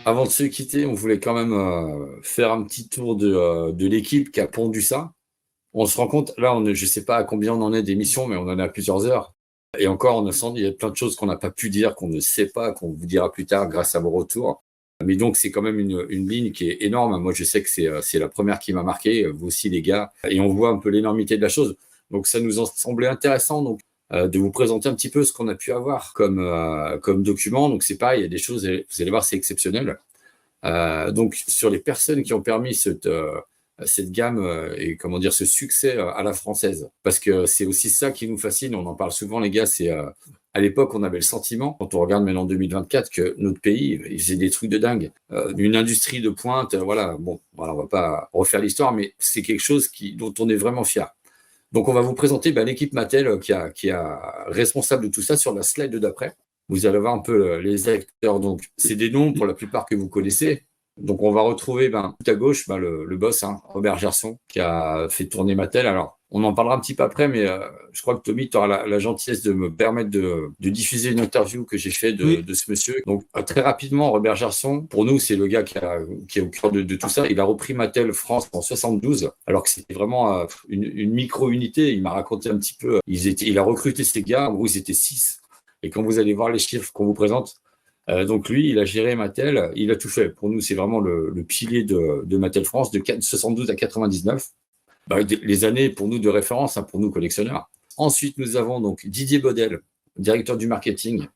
Avant de se quitter, on voulait quand même faire un petit tour de l'équipe qui a pondu ça. On se rend compte, là, je ne sais pas à combien on en est d'émissions, mais on en a plusieurs heures. Et encore, il y a plein de choses qu'on n'a pas pu dire, qu'on ne sait pas, qu'on vous dira plus tard grâce à vos retours. Mais donc, c'est quand même une ligne qui est énorme. Moi, je sais que c'est la première qui m'a marqué, vous aussi, les gars. Et on voit un peu l'énormité de la chose. Donc, ça nous en semblait intéressant donc, de vous présenter un petit peu ce qu'on a pu avoir comme document. Donc, c'est pareil, il y a des choses, vous allez voir, c'est exceptionnel. Donc, sur les personnes qui ont permis cette gamme et comment dire ce succès à la française, parce que c'est aussi ça qui nous fascine. On en parle souvent, les gars. C'est à l'époque, on avait le sentiment, quand on regarde maintenant 2024, que notre pays, il faisait des trucs de dingue, une industrie de pointe. Voilà, bon, voilà, on va pas refaire l'histoire, mais c'est quelque chose dont on est vraiment fier. Donc, on va vous présenter l'équipe Mattel qui a responsable de tout ça sur la slide d'après. Vous allez voir un peu les acteurs. Donc, c'est des noms pour la plupart que vous connaissez. Donc, on va retrouver tout à gauche le boss, Robert Gerson, qui a fait tourner Mattel. Alors, on en parlera un petit peu après, mais je crois que Tommy, tu auras la gentillesse de me permettre de diffuser une interview que j'ai faite Oui, de ce monsieur. Donc, très rapidement, Robert Gerson, pour nous, c'est le gars qui est au cœur de tout ça. Il a repris Mattel France en 72, alors que c'était vraiment une micro-unité. Il m'a raconté un petit peu. Il a recruté ces gars, en gros, ils étaient 6. Et quand vous allez voir les chiffres qu'on vous présente, donc lui, il a géré Mattel, il a tout fait. Pour nous, c'est vraiment le pilier de Mattel France, de 72 à 99. Les années pour nous de référence, pour nous collectionneurs. Ensuite, nous avons donc Didier Bodel, directeur du marketing,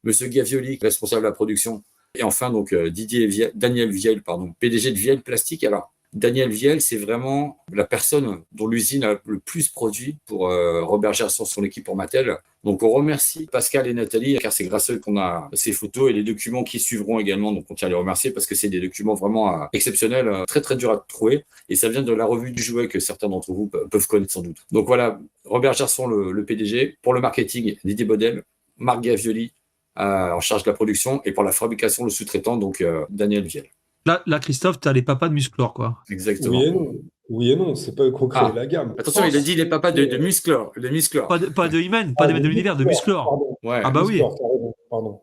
Monsieur Gavioli, responsable de la production, et enfin donc Daniel Viel, PDG de Viel Plastique. Alors, Daniel Viel, c'est vraiment la personne dont l'usine a le plus produit pour Robert Gerson, son équipe pour Mattel. Donc, on remercie Pascal et Nathalie, car c'est grâce à eux qu'on a ces photos et les documents qui suivront également. Donc, on tient à les remercier parce que c'est des documents vraiment exceptionnels, très, très durs à trouver. Et ça vient de la revue du jouet que certains d'entre vous peuvent connaître sans doute. Donc, voilà, Robert Gerson, le PDG. Pour le marketing, Didier Bodel, Marc Gavioli, en charge de la production, et pour la fabrication, le sous-traitant, donc Daniel Viel. là, Christophe, t'as les papas de Musclor, quoi. Oui Exactement. et non. Oui et non, c'est pas eux qui ont créé la gamme. Attention, il a dit les papas de Musclor. Les Musclor. Pas de He-Man, pas Ah, des de maîtres de l'univers, de Musclor, Musclor. pardon. Ouais. Ah bah oui, Musclor, t'as raison, pardon.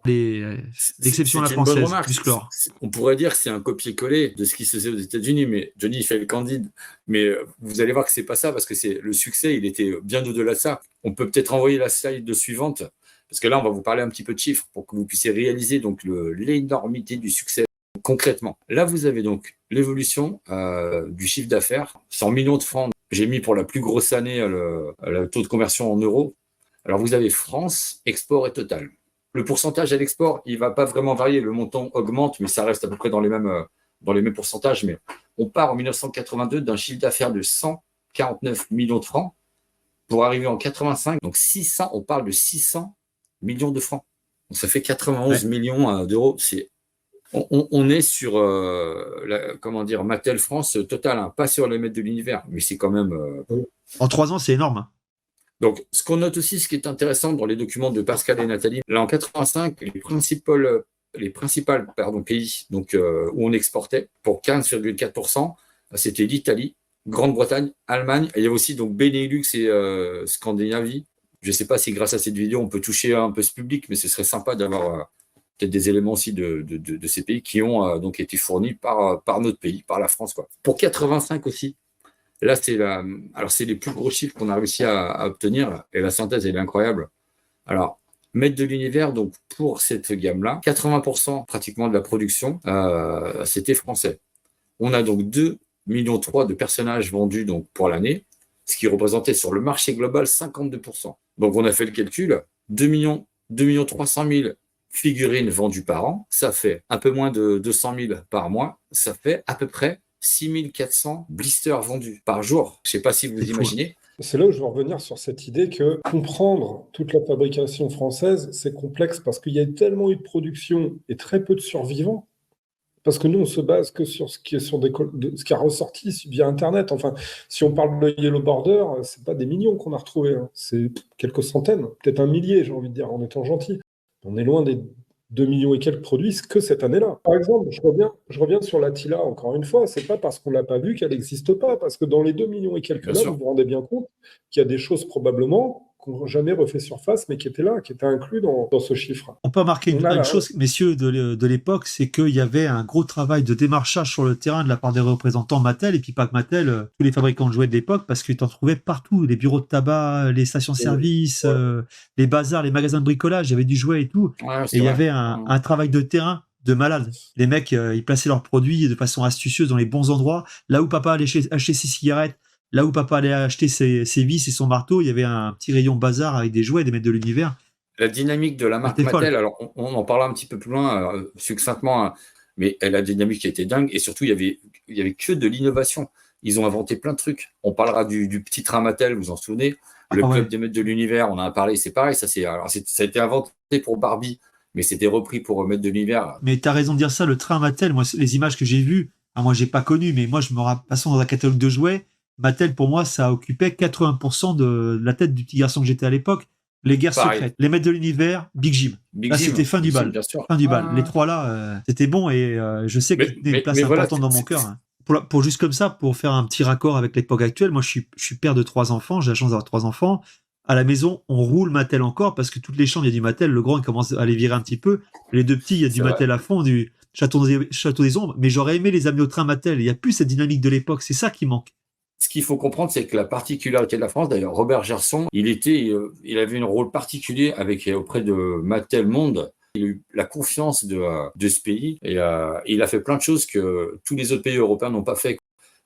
l'exception à la C'est une bonne française, remarque. Musclor. On pourrait dire que c'est un copier-coller de ce qui se faisait aux États-Unis, mais Johnny fait le candide. Mais vous allez voir que c'est pas ça, parce que le succès, il était bien au-delà de ça. On peut peut-être envoyer la slide suivante, parce que là, on va vous parler un petit peu de chiffres pour que vous puissiez réaliser donc l'énormité du succès. Concrètement, là, vous avez donc l'évolution du chiffre d'affaires, 100 millions de francs. J'ai mis pour la plus grosse année le taux de conversion en euros. Alors, vous avez France, export et total. Le pourcentage à l'export, il ne va pas vraiment varier. Le montant augmente, mais ça reste à peu près dans les mêmes pourcentages. Mais on part en 1982 d'un chiffre d'affaires de 149 millions de francs pour arriver en 85. Donc, 600, on parle de 600 millions de francs. Donc, ça fait 91 millions d'euros. On est sur Mattel France total, pas sur les maîtres de l'univers, mais c'est quand même. En 3 ans, c'est énorme. Donc, ce qu'on note aussi, ce qui est intéressant dans les documents de Pascal et Nathalie, là en 85, les principales pays donc, où on exportait pour 15,4%, c'était l'Italie, Grande-Bretagne, Allemagne, et il y a aussi donc Benelux et Scandinavie. Je ne sais pas si grâce à cette vidéo, on peut toucher un peu ce public, mais ce serait sympa d'avoir peut-être des éléments aussi de ces pays qui ont donc été fournis par notre pays, par la France, quoi. Pour 85 aussi, là, c'est les plus gros chiffres qu'on a réussi à obtenir, et la synthèse, elle est incroyable. Alors, maître de l'univers, donc pour cette gamme-là, 80% pratiquement de la production, c'était français. On a donc 2,3 millions de personnages vendus donc, pour l'année, ce qui représentait sur le marché global 52%. Donc, on a fait le calcul, 2 300 000 figurines vendues par an, ça fait un peu moins de 200 000 par mois, ça fait à peu près 6 400 blisters vendus par jour. Je ne sais pas si vous imaginez. C'est là où je veux revenir sur cette idée que comprendre toute la fabrication française, c'est complexe parce qu'il y a tellement eu de production et très peu de survivants. Parce que nous, on se base que sur ce qui est ce qui a ressorti via Internet. Enfin, si on parle de Yellow Border, c'est pas des millions qu'on a retrouvés, c'est quelques centaines, peut-être un millier, j'ai envie de dire, en étant gentil. On est loin des 2 millions et quelques produits que cette année-là. Par exemple, je reviens sur l'Attila, encore une fois, c'est pas parce qu'on l'a pas vu qu'elle n'existe pas, parce que dans les 2 millions et quelques là, vous vous rendez bien compte qu'il y a des choses probablement n'ont jamais refait surface, mais qui étaient là, qui étaient inclus dans ce chiffre. On peut remarquer une chose, messieurs, de l'époque, c'est qu'il y avait un gros travail de démarchage sur le terrain de la part des représentants Mattel, et puis pas que Mattel, tous les fabricants de jouets de l'époque, parce que tu en trouvais partout, les bureaux de tabac, les stations-service, les bazars, les magasins de bricolage, il y avait du jouet et tout. Ouais, Et il y avait un travail de terrain de malade. Les mecs, ils plaçaient leurs produits de façon astucieuse dans les bons endroits. Là où papa allait acheter ses cigarettes, là où papa allait acheter ses vis et son marteau, il y avait un petit rayon bazar avec des jouets, des maîtres de l'univers. La dynamique de la marque Mattel, alors on en parlera un petit peu plus loin, succinctement, hein, mais la dynamique qui était dingue, et surtout, il y avait que de l'innovation. Ils ont inventé plein de trucs. On parlera du petit train Mattel, vous vous en souvenez, le club des maîtres de l'univers, on en a parlé, c'est pareil, ça a été inventé pour Barbie, mais c'était repris pour Maître de l'univers. Mais tu as raison de dire ça, le train Mattel, moi, les images que j'ai vues, moi, j'ai pas connu, mais moi, je me rappelle, passant dans un catalogue de jouets, Mattel, pour moi, ça occupait 80% de la tête du petit garçon que j'étais à l'époque. Les guerres secrètes, les Maîtres de l'univers, Big Jim. Là, c'était fin du bal. Fin du bal. Les trois là, c'était bon, et je sais qu'ils tenaient une place importante dans mon cœur. Hein. Pour juste comme ça, pour faire un petit raccord avec l'époque actuelle, moi, je suis père de 3 enfants, j'ai la chance d'avoir 3 enfants. À la maison, on roule Mattel encore, parce que toutes les chambres, il y a du Mattel. Le grand, il commence à les virer un petit peu. Les 2 petits, il y a du Mattel à fond, du Château des Ombres. Mais j'aurais aimé les amener au train Mattel. Il n'y a plus cette dynamique de l'époque. C'est ça qui manque. Ce qu'il faut comprendre, c'est que la particularité de la France, d'ailleurs, Robert Gerson, il avait un rôle particulier auprès de Mattel Monde. Il a eu la confiance de ce pays, et il a fait plein de choses que tous les autres pays européens n'ont pas fait.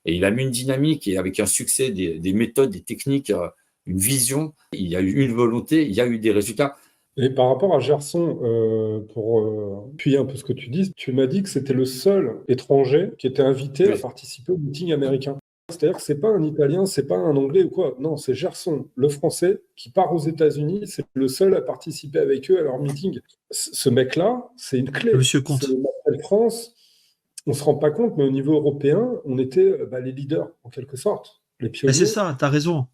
Et il a mis une dynamique, et avec un succès, des méthodes, des techniques, une vision. Il y a eu une volonté, il y a eu des résultats. Et par rapport à Gerson, pour appuyer un peu ce que tu dis, tu m'as dit que c'était le seul étranger qui était invité à participer au meeting américain. C'est-à-dire que c'est pas un Italien, c'est pas un Anglais ou quoi. Non, c'est Gerson, le Français, qui part aux États-Unis. C'est le seul à participer avec eux à leur meeting. Ce mec-là, c'est une clé. Monsieur Comte. C'est le Mattel France. On se rend pas compte, mais au niveau européen, on était les leaders, en quelque sorte. Les pionniers. C'est ça, t'as raison.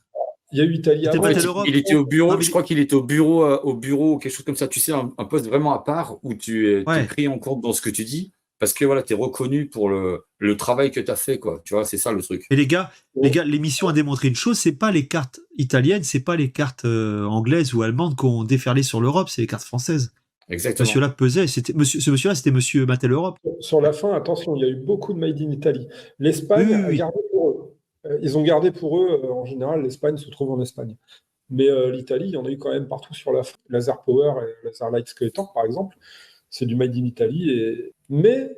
Il y a eu Italie avant. Il était au bureau, je crois qu'il était au bureau, quelque chose comme ça. Tu sais, un poste vraiment à part où tu es pris en compte dans ce que tu dis. Parce que voilà, tu es reconnu pour le travail que tu as fait, quoi. Tu vois, c'est ça le truc. Et les gars, l'émission a démontré une chose, c'est pas les cartes italiennes, c'est pas les cartes anglaises ou allemandes qui ont déferlé sur l'Europe, c'est les cartes françaises. Exactement. Monsieur-là pesait, ce monsieur-là, c'était monsieur Mattel Europe. Sur la fin, attention, il y a eu beaucoup de Made in Italy. L'Espagne a gardé pour eux. Ils ont gardé pour eux, en général, l'Espagne se trouve en Espagne. Mais l'Italie, il y en a eu quand même partout sur la fin. Laser Power et Laser Light Skeletor, par exemple, c'est du Made in Italy. Mais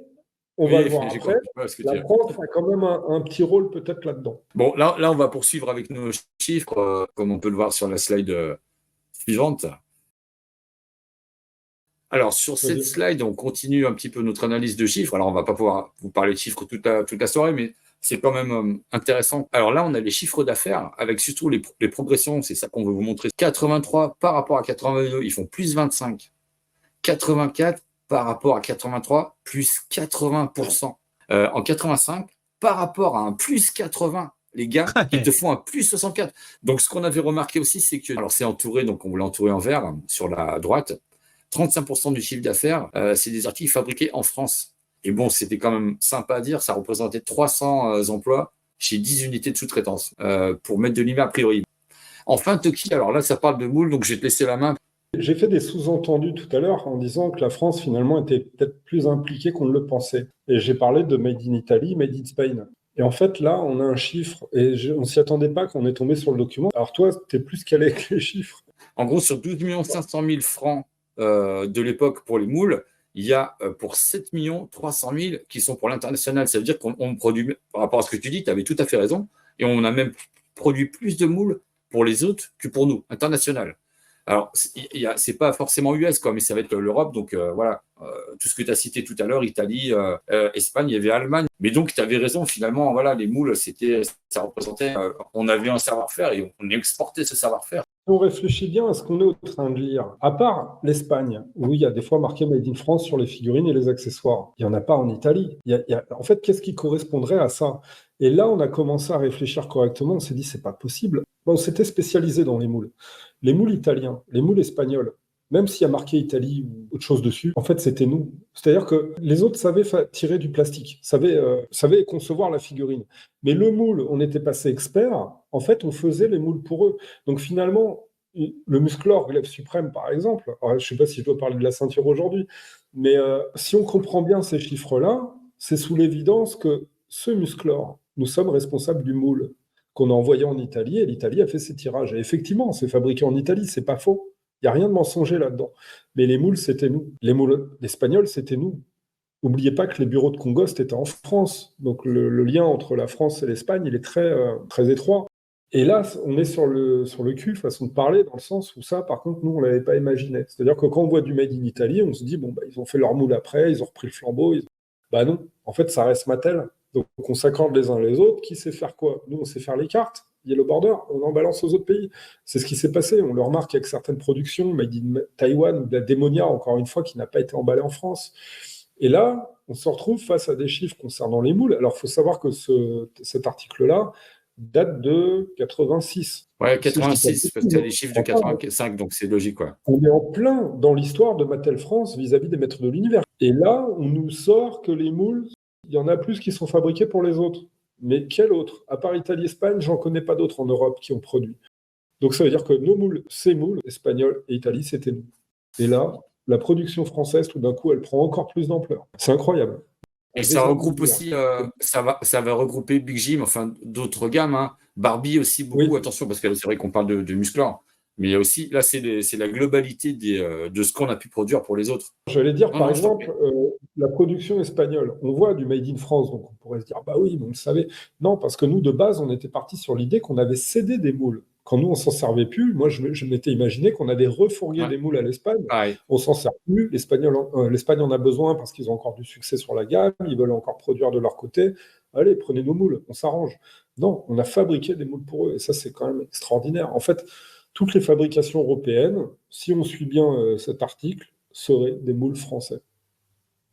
on va le voir après. La France a quand même un petit rôle peut-être là-dedans. Bon, là, on va poursuivre avec nos chiffres, comme on peut le voir sur la slide suivante. Alors, sur cette slide, on continue un petit peu notre analyse de chiffres. Alors, on ne va pas pouvoir vous parler de chiffres toute la soirée, mais c'est quand même intéressant. Alors là, on a les chiffres d'affaires avec surtout les progressions. C'est ça qu'on veut vous montrer. 83 par rapport à 82, ils font plus 25. 84 par rapport à 83, plus 80%. En 85, par rapport à un plus 80, les gars, ils te font un plus 64. Donc, ce qu'on avait remarqué aussi, c'est que, alors c'est entouré, donc on voulait entourer en vert sur la droite, 35% du chiffre d'affaires, c'est des articles fabriqués en France. Et bon, c'était quand même sympa à dire, ça représentait 300 emplois chez 10 unités de sous-traitance, pour mettre de l'IMA a priori. Enfin, Toki, alors là, ça parle de moules, donc je vais te laisser la main. J'ai fait des sous-entendus tout à l'heure en disant que la France, finalement, était peut-être plus impliquée qu'on ne le pensait. Et j'ai parlé de Made in Italy, Made in Spain. Et en fait, là, on a un chiffre, et on ne s'y attendait pas quand on est tombé sur le document. Alors toi, tu es plus calé avec les chiffres. En gros, sur 12 500 000 francs de l'époque pour les moules, il y a pour 7 300 000 qui sont pour l'international. Ça veut dire qu'on produit, par rapport à ce que tu dis, tu avais tout à fait raison, et on a même produit plus de moules pour les autres que pour nous, international. Alors, c'est pas forcément US, quoi, mais ça va être l'Europe. Donc, voilà, tout ce que tu as cité tout à l'heure, Italie, Espagne, il y avait Allemagne. Mais donc, tu avais raison, finalement, voilà, les moules, ça représentait, on avait un savoir-faire et on exportait ce savoir-faire. On réfléchit bien à ce qu'on est en train de lire. À part l'Espagne, où il y a des fois marqué Made in France sur les figurines et les accessoires, il n'y en a pas en Italie. En fait, qu'est-ce qui correspondrait à ça? Et là, on a commencé à réfléchir correctement. On s'est dit, c'est pas possible. Bon, on s'était spécialisé dans les moules. Les moules italiens, les moules espagnols, même s'il y a marqué Italie ou autre chose dessus, en fait, c'était nous. C'est-à-dire que les autres savaient tirer du plastique, savaient concevoir la figurine. Mais le moule, on était passé expert. En fait, on faisait les moules pour eux. Donc finalement, Le Musclor, glaive suprême, par exemple. Alors, je ne sais pas si je dois parler de la ceinture aujourd'hui, mais si on comprend bien ces chiffres-là, c'est sous l'évidence que ce Musclor, nous sommes responsables du moule qu'on a envoyé en Italie, et l'Italie a fait ses tirages. Et effectivement, c'est fabriqué en Italie, c'est pas faux. Il n'y a rien de mensonger là-dedans. Mais les moules, c'était nous. Les moules espagnols, c'était nous. N'oubliez pas que les bureaux de Congost étaient en France. Donc le lien entre la France et l'Espagne, il est très étroit. Et là, on est sur le cul, façon de parler, dans le sens où ça, par contre, nous, on ne l'avait pas imaginé. C'est-à-dire que quand on voit du Made in Italy, on se dit, bon, bah, ils ont fait leur moule après, ils ont repris le flambeau. Bah non, en fait, ça reste Mattel. Donc on s'accorde les uns les autres. Qui sait faire quoi? Nous, on sait faire les cartes. Yellow Border, on en balance aux autres pays. C'est ce qui s'est passé. On le remarque avec certaines productions, Made in Taïwan, ou de la Démonia, encore une fois, qui n'a pas été emballée en France. Et là, on se retrouve face à des chiffres concernant les moules. Alors, il faut savoir que cet article-là date de 86. Ouais, 86, parce qu'il y a les chiffres de 85, donc c'est logique, quoi. On est en plein dans l'histoire de Mattel France vis-à-vis des maîtres de l'univers. Et là, on nous sort que les moules, il y en a plus qui sont fabriqués pour les autres. Mais quel autre? À part Italie, Espagne, j'en connais pas d'autres en Europe qui ont produit. Donc ça veut dire que nos moules, ces moules, espagnols et Italie, c'était nous. Et là, la production française, tout d'un coup, elle prend encore plus d'ampleur. C'est incroyable. Et ça regroupe aussi, ça va regrouper Big Jim, enfin d'autres gammes, hein. Barbie aussi beaucoup, oui. Attention, parce que c'est vrai qu'on parle de Musclor, mais il y a aussi, là c'est la globalité de ce qu'on a pu produire pour les autres. J'allais dire, par exemple, la production espagnole, on voit du Made in France, donc on pourrait se dire, bah oui, mais on le savait. Non, parce que nous, de base, on était parti sur l'idée qu'on avait cédé des moules. Quand nous, on s'en servait plus, moi, je m'étais imaginé qu'on avait refourgué des moules à l'Espagne. On s'en sert plus. L'Espagne en a besoin parce qu'ils ont encore du succès sur la gamme. Ils veulent encore produire de leur côté. Allez, prenez nos moules, on s'arrange. Non, on a fabriqué des moules pour eux. Et ça, c'est quand même extraordinaire. En fait, toutes les fabrications européennes, si on suit bien cet article, seraient des moules français.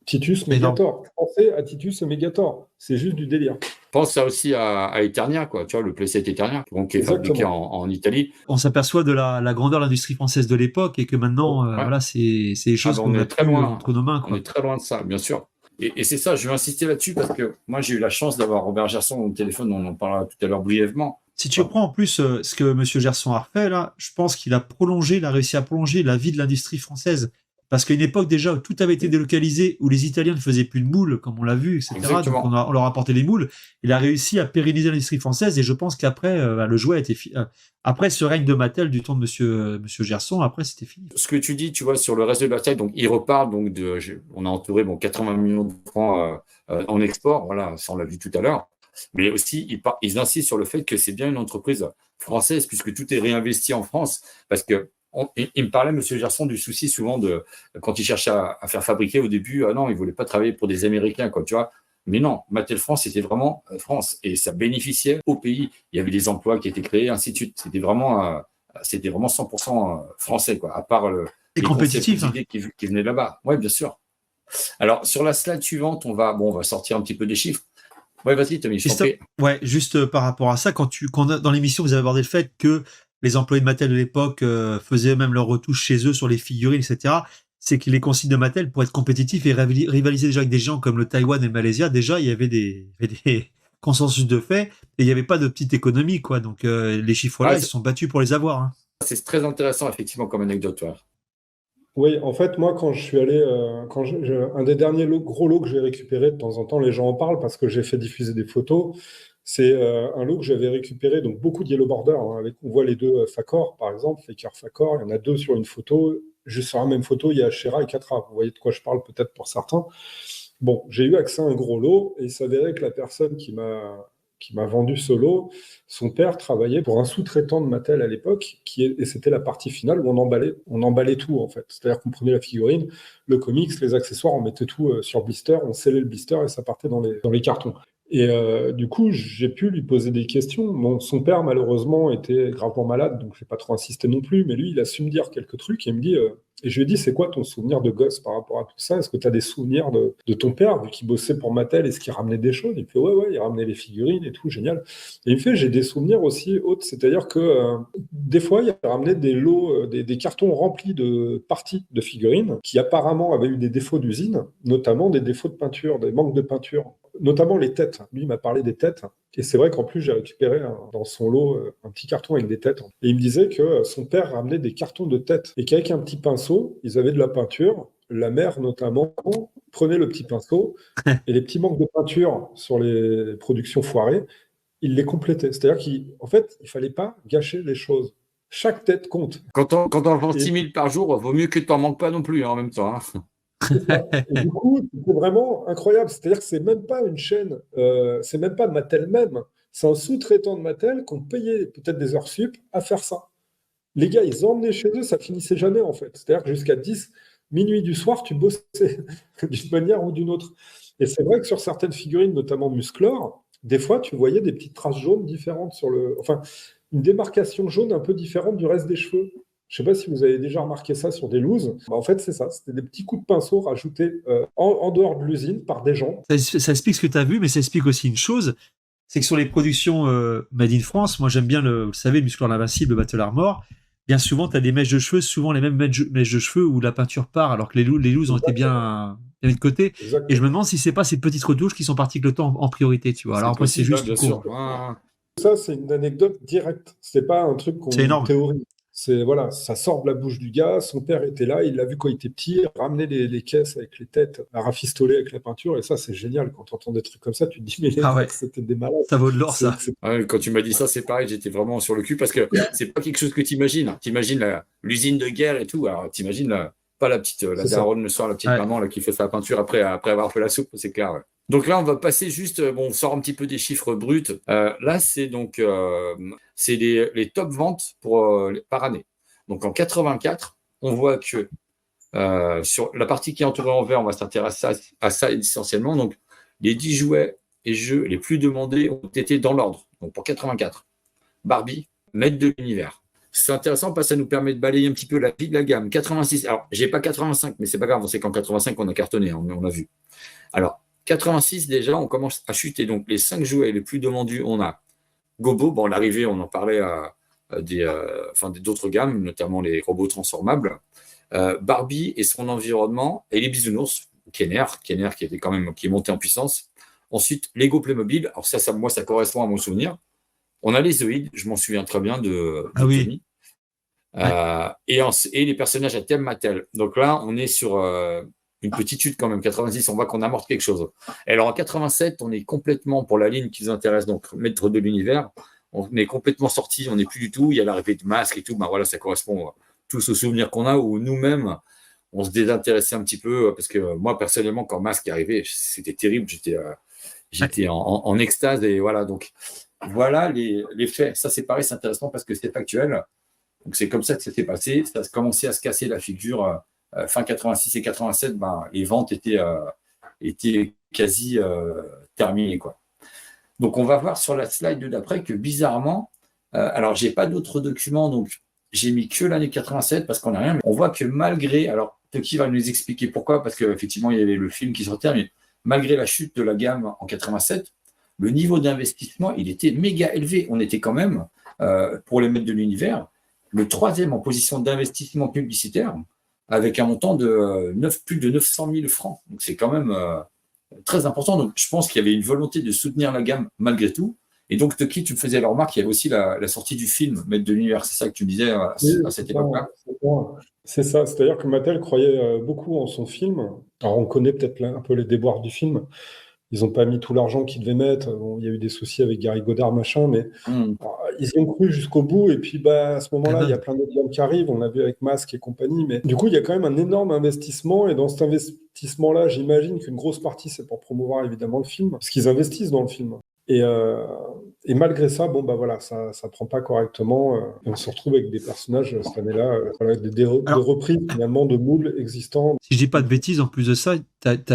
Titus Megator. Français à Titus et Megator. C'est juste du délire. Pense ça aussi à Eternia, quoi. Tu vois, le playset Eternia, donc qui est fabriqué en Italie. On s'aperçoit de la grandeur de l'industrie française de l'époque et que maintenant, voilà, c'est des choses qu'on a très loin entre nos mains, quoi. On est très loin de ça, bien sûr. Et c'est ça, je vais insister là-dessus parce que moi, j'ai eu la chance d'avoir Robert Gerson au téléphone, on en parlera tout à l'heure brièvement. Si tu reprends en plus ce que M. Gerson a refait, là, je pense qu'il a réussi à prolonger la vie de l'industrie française. Parce qu'à une époque déjà où tout avait été délocalisé, où les Italiens ne faisaient plus de moules, comme on l'a vu, etc. Exactement. Donc on leur a apporté les moules. Il a réussi à pérenniser l'industrie française et je pense qu'après, le jouet a été après ce règne de Mattel du temps de Monsieur Gerson, après c'était fini. Ce que tu dis, tu vois, sur le reste de la taille, donc il repart, donc on a entouré 80 millions de francs en export, voilà, ça on l'a vu tout à l'heure. Mais aussi, ils insistent sur le fait que c'est bien une entreprise française puisque tout est réinvesti en France, parce que il me parlait, M. Gerson, du souci souvent quand il cherchait à faire fabriquer au début, non, il ne voulait pas travailler pour des Américains, quoi, tu vois. Mais non, Mattel France, c'était vraiment France et ça bénéficiait au pays. Il y avait des emplois qui étaient créés, ainsi de suite. C'était vraiment 100% français, quoi, à part les compétitifs, idées qui venaient là-bas. Oui, bien sûr. Alors, sur la slide suivante, on va sortir un petit peu des chiffres. Ouais, vas-y, Tommy, je t'en prie. Ouais, juste par rapport à ça, quand dans l'émission, vous avez abordé le fait que les employés de Mattel de l'époque faisaient même leurs retouches chez eux sur les figurines, etc. C'est que les consignes de Mattel, pour être compétitifs et rivaliser déjà avec des gens comme le Taïwan et le Malaisie, déjà, il y avait des consensus de fait et il n'y avait pas de petite économie, quoi. Donc, les chiffres-là, ils se sont battus pour les avoir. Hein. C'est très intéressant, effectivement, comme anecdote. Ouais. Oui, en fait, moi, quand je suis allé, un des derniers gros lots que j'ai récupéré, de temps en temps, les gens en parlent parce que j'ai fait diffuser des photos. C'est un lot que j'avais récupéré, donc beaucoup de Yellow Border. Hein, on voit les deux Facor, par exemple, Faker Facor. Il y en a deux sur une photo. Juste sur la même photo, il y a Shera et Katra. Vous voyez de quoi je parle peut-être pour certains. Bon, j'ai eu accès à un gros lot et il s'avérait que la personne qui m'a vendu ce lot, son père travaillait pour un sous-traitant de Mattel à l'époque, et c'était la partie finale où on emballait tout, en fait. C'est-à-dire qu'on prenait la figurine, le comics, les accessoires, on mettait tout sur blister, on scellait le blister et ça partait dans les cartons. Et du coup, j'ai pu lui poser des questions. Bon, son père, malheureusement, était gravement malade, donc je n'ai pas trop insisté non plus, mais lui, il a su me dire quelques trucs et il me dit... Et je lui ai dit, c'est quoi ton souvenir de gosse par rapport à tout ça? Est-ce que tu as des souvenirs de ton père, vu qu'il bossait pour Mattel, est-ce qu'il ramenait des choses? Il me fait, ouais, il ramenait les figurines et tout, génial. Et il me fait, j'ai des souvenirs aussi autres, c'est-à-dire que des fois, il ramenait des lots, des cartons remplis de parties de figurines qui apparemment avaient eu des défauts d'usine, notamment des défauts de peinture, des manques de peinture, notamment les têtes. Lui, il m'a parlé des têtes. Et c'est vrai qu'en plus, j'ai récupéré dans son lot un petit carton avec des têtes. Et il me disait que son père ramenait des cartons de têtes et qu'avec un petit pinceau, ils avaient de la peinture. La mère, notamment, prenait le petit pinceau et les petits manques de peinture sur les productions foirées, il les complétait. C'est-à-dire qu'en fait, il fallait pas gâcher les choses. Chaque tête compte. Quand on vend Et 6 000 par jour, vaut mieux que tu n'en manques pas non plus en même temps. c'est ça. Et du coup, c'est vraiment incroyable. C'est-à-dire que c'est même pas une chaîne, c'est même pas Mattel même. C'est un sous-traitant de Mattel qu'on payait peut-être des heures sup à faire ça. Les gars, ils emmenaient chez eux, ça finissait jamais en fait. C'est-à-dire que jusqu'à 10, minuit du soir, tu bossais d'une manière ou d'une autre. Et c'est vrai que sur certaines figurines, notamment Musclor, des fois, tu voyais des petites traces jaunes différentes sur le. Enfin, une démarcation jaune un peu différente du reste des cheveux. Je ne sais pas si vous avez déjà remarqué ça sur des looses. Bah, en fait, c'est ça. C'était des petits coups de pinceau rajoutés en dehors de l'usine par des gens. Ça explique ce que tu as vu, mais ça explique aussi une chose, c'est que sur les productions Made in France, moi j'aime bien, vous savez, Musclor l'Invincible, Battle Armor, bien souvent tu as des mèches de cheveux, souvent les mêmes mèches de cheveux où la peinture part, alors que les looses ont été bien mis de côté. Exactement. Et je me demande si c'est pas ces petites retouches qui sont parties avec le temps en priorité, tu vois. Alors après, c'est juste bien une sûr. courbe. Ça, c'est une anecdote directe. C'est pas un truc qu'on C'est énorme. théorie. C'est voilà, ça sort de la bouche du gars. Son père était là, il l'a vu quand il était petit, ramener les caisses avec les têtes à rafistoler avec la peinture. Et ça, c'est génial. Quand tu entends des trucs comme ça, tu te dis, mais les Ah ouais. mecs, c'était des malades. Ça vaut de l'or, ça. Ouais, quand tu m'as dit ça, c'est pareil, j'étais vraiment sur le cul parce que c'est pas quelque chose que tu imagines. Tu imagines l'usine de guerre et tout. Alors, tu imagines pas la petite, la C'est ça. daronne le soir, la petite Ouais. maman là, qui fait sa peinture après avoir fait la soupe, c'est clair. Ouais. Donc là, on va passer juste, bon, on sort un petit peu des chiffres bruts. Là, c'est donc c'est les top ventes par année. Donc en 84, on voit que sur la partie qui est entourée en vert, on va s'intéresser à ça essentiellement. Donc les 10 jouets et jeux les plus demandés ont été dans l'ordre. Donc pour 84, Barbie, maître de l'univers. C'est intéressant parce que ça nous permet de balayer un petit peu la vie de la gamme. 86, alors j'ai pas 85, mais c'est pas grave, on sait qu'en 85 on a cartonné, on a vu. Alors 86 déjà, on commence à chuter. Donc les 5 jouets les plus demandés, on a Gobo, bon l'arrivée, on en parlait d'autres gammes, notamment les robots transformables. Barbie et son environnement, et les bisounours, Kenner qui était quand même qui est monté en puissance. Ensuite, Lego Playmobil. Alors ça, moi, ça correspond à mon souvenir. On a les Zoïdes, je m'en souviens très bien de oui. Tommy. Et les personnages à thème Mattel. Donc là, on est sur une petite chute quand même. 86, on voit qu'on amorce quelque chose. Et alors en 87, on est complètement pour la ligne qui nous intéresse, donc maître de l'univers. On est complètement sorti, on n'est plus du tout. Il y a l'arrivée de Masque et tout. Ben voilà, ça correspond tous aux souvenirs qu'on a où nous-mêmes, on se désintéressait un petit peu parce que moi, personnellement, quand Masque est arrivé, c'était terrible. J'étais en extase et voilà. Donc, voilà les faits. Ça, c'est pareil, c'est intéressant parce que c'est factuel. Donc, c'est comme ça que ça s'est passé. Ça a commencé à se casser la figure fin 86 et 87. Ben, les ventes étaient quasi terminées, quoi. Donc, on va voir sur la slide d'après que bizarrement, alors, j'ai pas d'autres documents, donc j'ai mis que l'année 87 parce qu'on n'a rien. Mais on voit que malgré, alors, Tucky va nous expliquer pourquoi, parce qu'effectivement, il y avait le film qui sortait, mais malgré la chute de la gamme en 87, le niveau d'investissement, il était méga élevé. On était quand même, pour les maîtres de l'univers, le 3e en position d'investissement publicitaire, avec un montant de plus de 900 000 francs. Donc, c'est quand même très important. Donc, je pense qu'il y avait une volonté de soutenir la gamme malgré tout. Et donc, Tucky, tu me faisais la remarque, il y avait aussi la sortie du film Maître de l'univers. C'est ça que tu me disais à cette époque-là. C'est ça. C'est-à-dire que Mattel croyait beaucoup en son film. Alors, on connaît peut-être un peu les déboires du film. Ils n'ont pas mis tout l'argent qu'ils devaient mettre. Bon, il y a eu des soucis avec Gary Goddard, machin, mais ils y ont cru jusqu'au bout. Et puis, à ce moment-là, il y a plein d'autres gammes qui arrivent. On l'a vu avec Masque et compagnie. Mais du coup, il y a quand même un énorme investissement. Et dans cet investissement-là, j'imagine qu'une grosse partie, c'est pour promouvoir évidemment le film, parce qu'ils investissent dans le film. Et malgré ça, voilà, ça prend pas correctement. Et on se retrouve avec des personnages cette année-là, des reprises finalement de moules existants. Si je dis pas de bêtises, en plus de ça,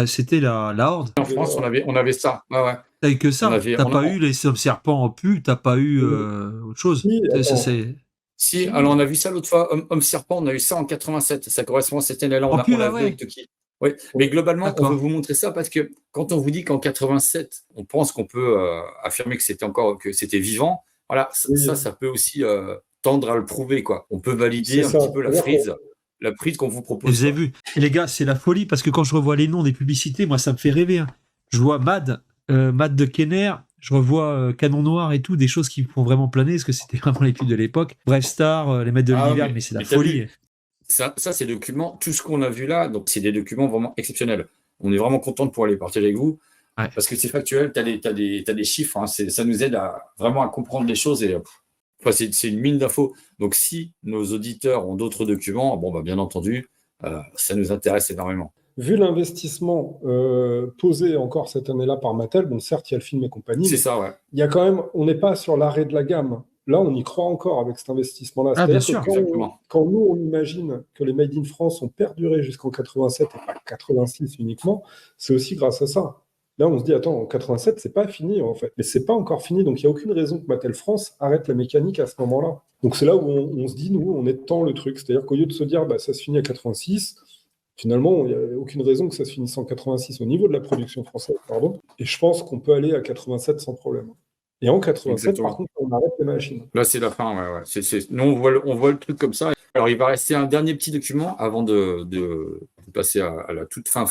c'était la Horde. En France, on avait ça. Ouais. T'as eu que ça. T'as pas eu les hommes serpents en pu, t'as pas eu autre chose. Si, alors on a vu ça l'autre fois, Homme Serpent, on a eu ça en 87. Ça correspond à cette année-là. On l'a vu avec Tucky. Oui, mais globalement, on veut vous montrer ça parce que quand on vous dit qu'en 87, on pense qu'on peut affirmer que c'était vivant, voilà, ça peut aussi tendre à le prouver, quoi. On peut valider un petit peu la prise qu'on vous propose. Vous avez vu, et les gars, c'est la folie parce que quand je revois les noms des publicités, moi, ça me fait rêver. Hein. Je vois Mad de Kenner, Je revois Canon Noir et tout, des choses qui me font vraiment planer, parce que c'était vraiment les clips de l'époque. Bref Star, les maîtres de l'univers, mais c'est la folie. Ça, ces documents, tout ce qu'on a vu là, donc c'est des documents vraiment exceptionnels. On est vraiment content de pouvoir les partager avec vous, parce que c'est factuel, tu as des chiffres, hein, ça nous aide vraiment à comprendre les choses, et c'est une mine d'infos. Donc si nos auditeurs ont d'autres documents, bien entendu, ça nous intéresse énormément. Vu l'investissement posé encore cette année-là par Mattel, bon certes il y a le film et compagnie, c'est ça, ouais. Il y a quand même, on n'est pas sur l'arrêt de la gamme. Là, on y croit encore avec cet investissement-là. Bien sûr, quand nous, on imagine que les Made in France ont perduré jusqu'en 87 et pas 86 uniquement, c'est aussi grâce à ça. Là, on se dit, attends, en 87, c'est pas fini en fait. Mais c'est pas encore fini, donc il n'y a aucune raison que Mattel France arrête la mécanique à ce moment-là. Donc c'est là où on se dit, nous, on étend le truc. C'est-à-dire qu'au lieu de se dire, ça se finit à 86, finalement, il n'y a aucune raison que ça se finisse en 86 au niveau de la production française, pardon. Et je pense qu'on peut aller à 87 sans problème. Et en 87, Exactement. par contre, on arrête les machines. Là, c'est la fin, ouais. Nous, on voit le truc comme ça. Alors, il va rester un dernier petit document avant de passer à la toute fin.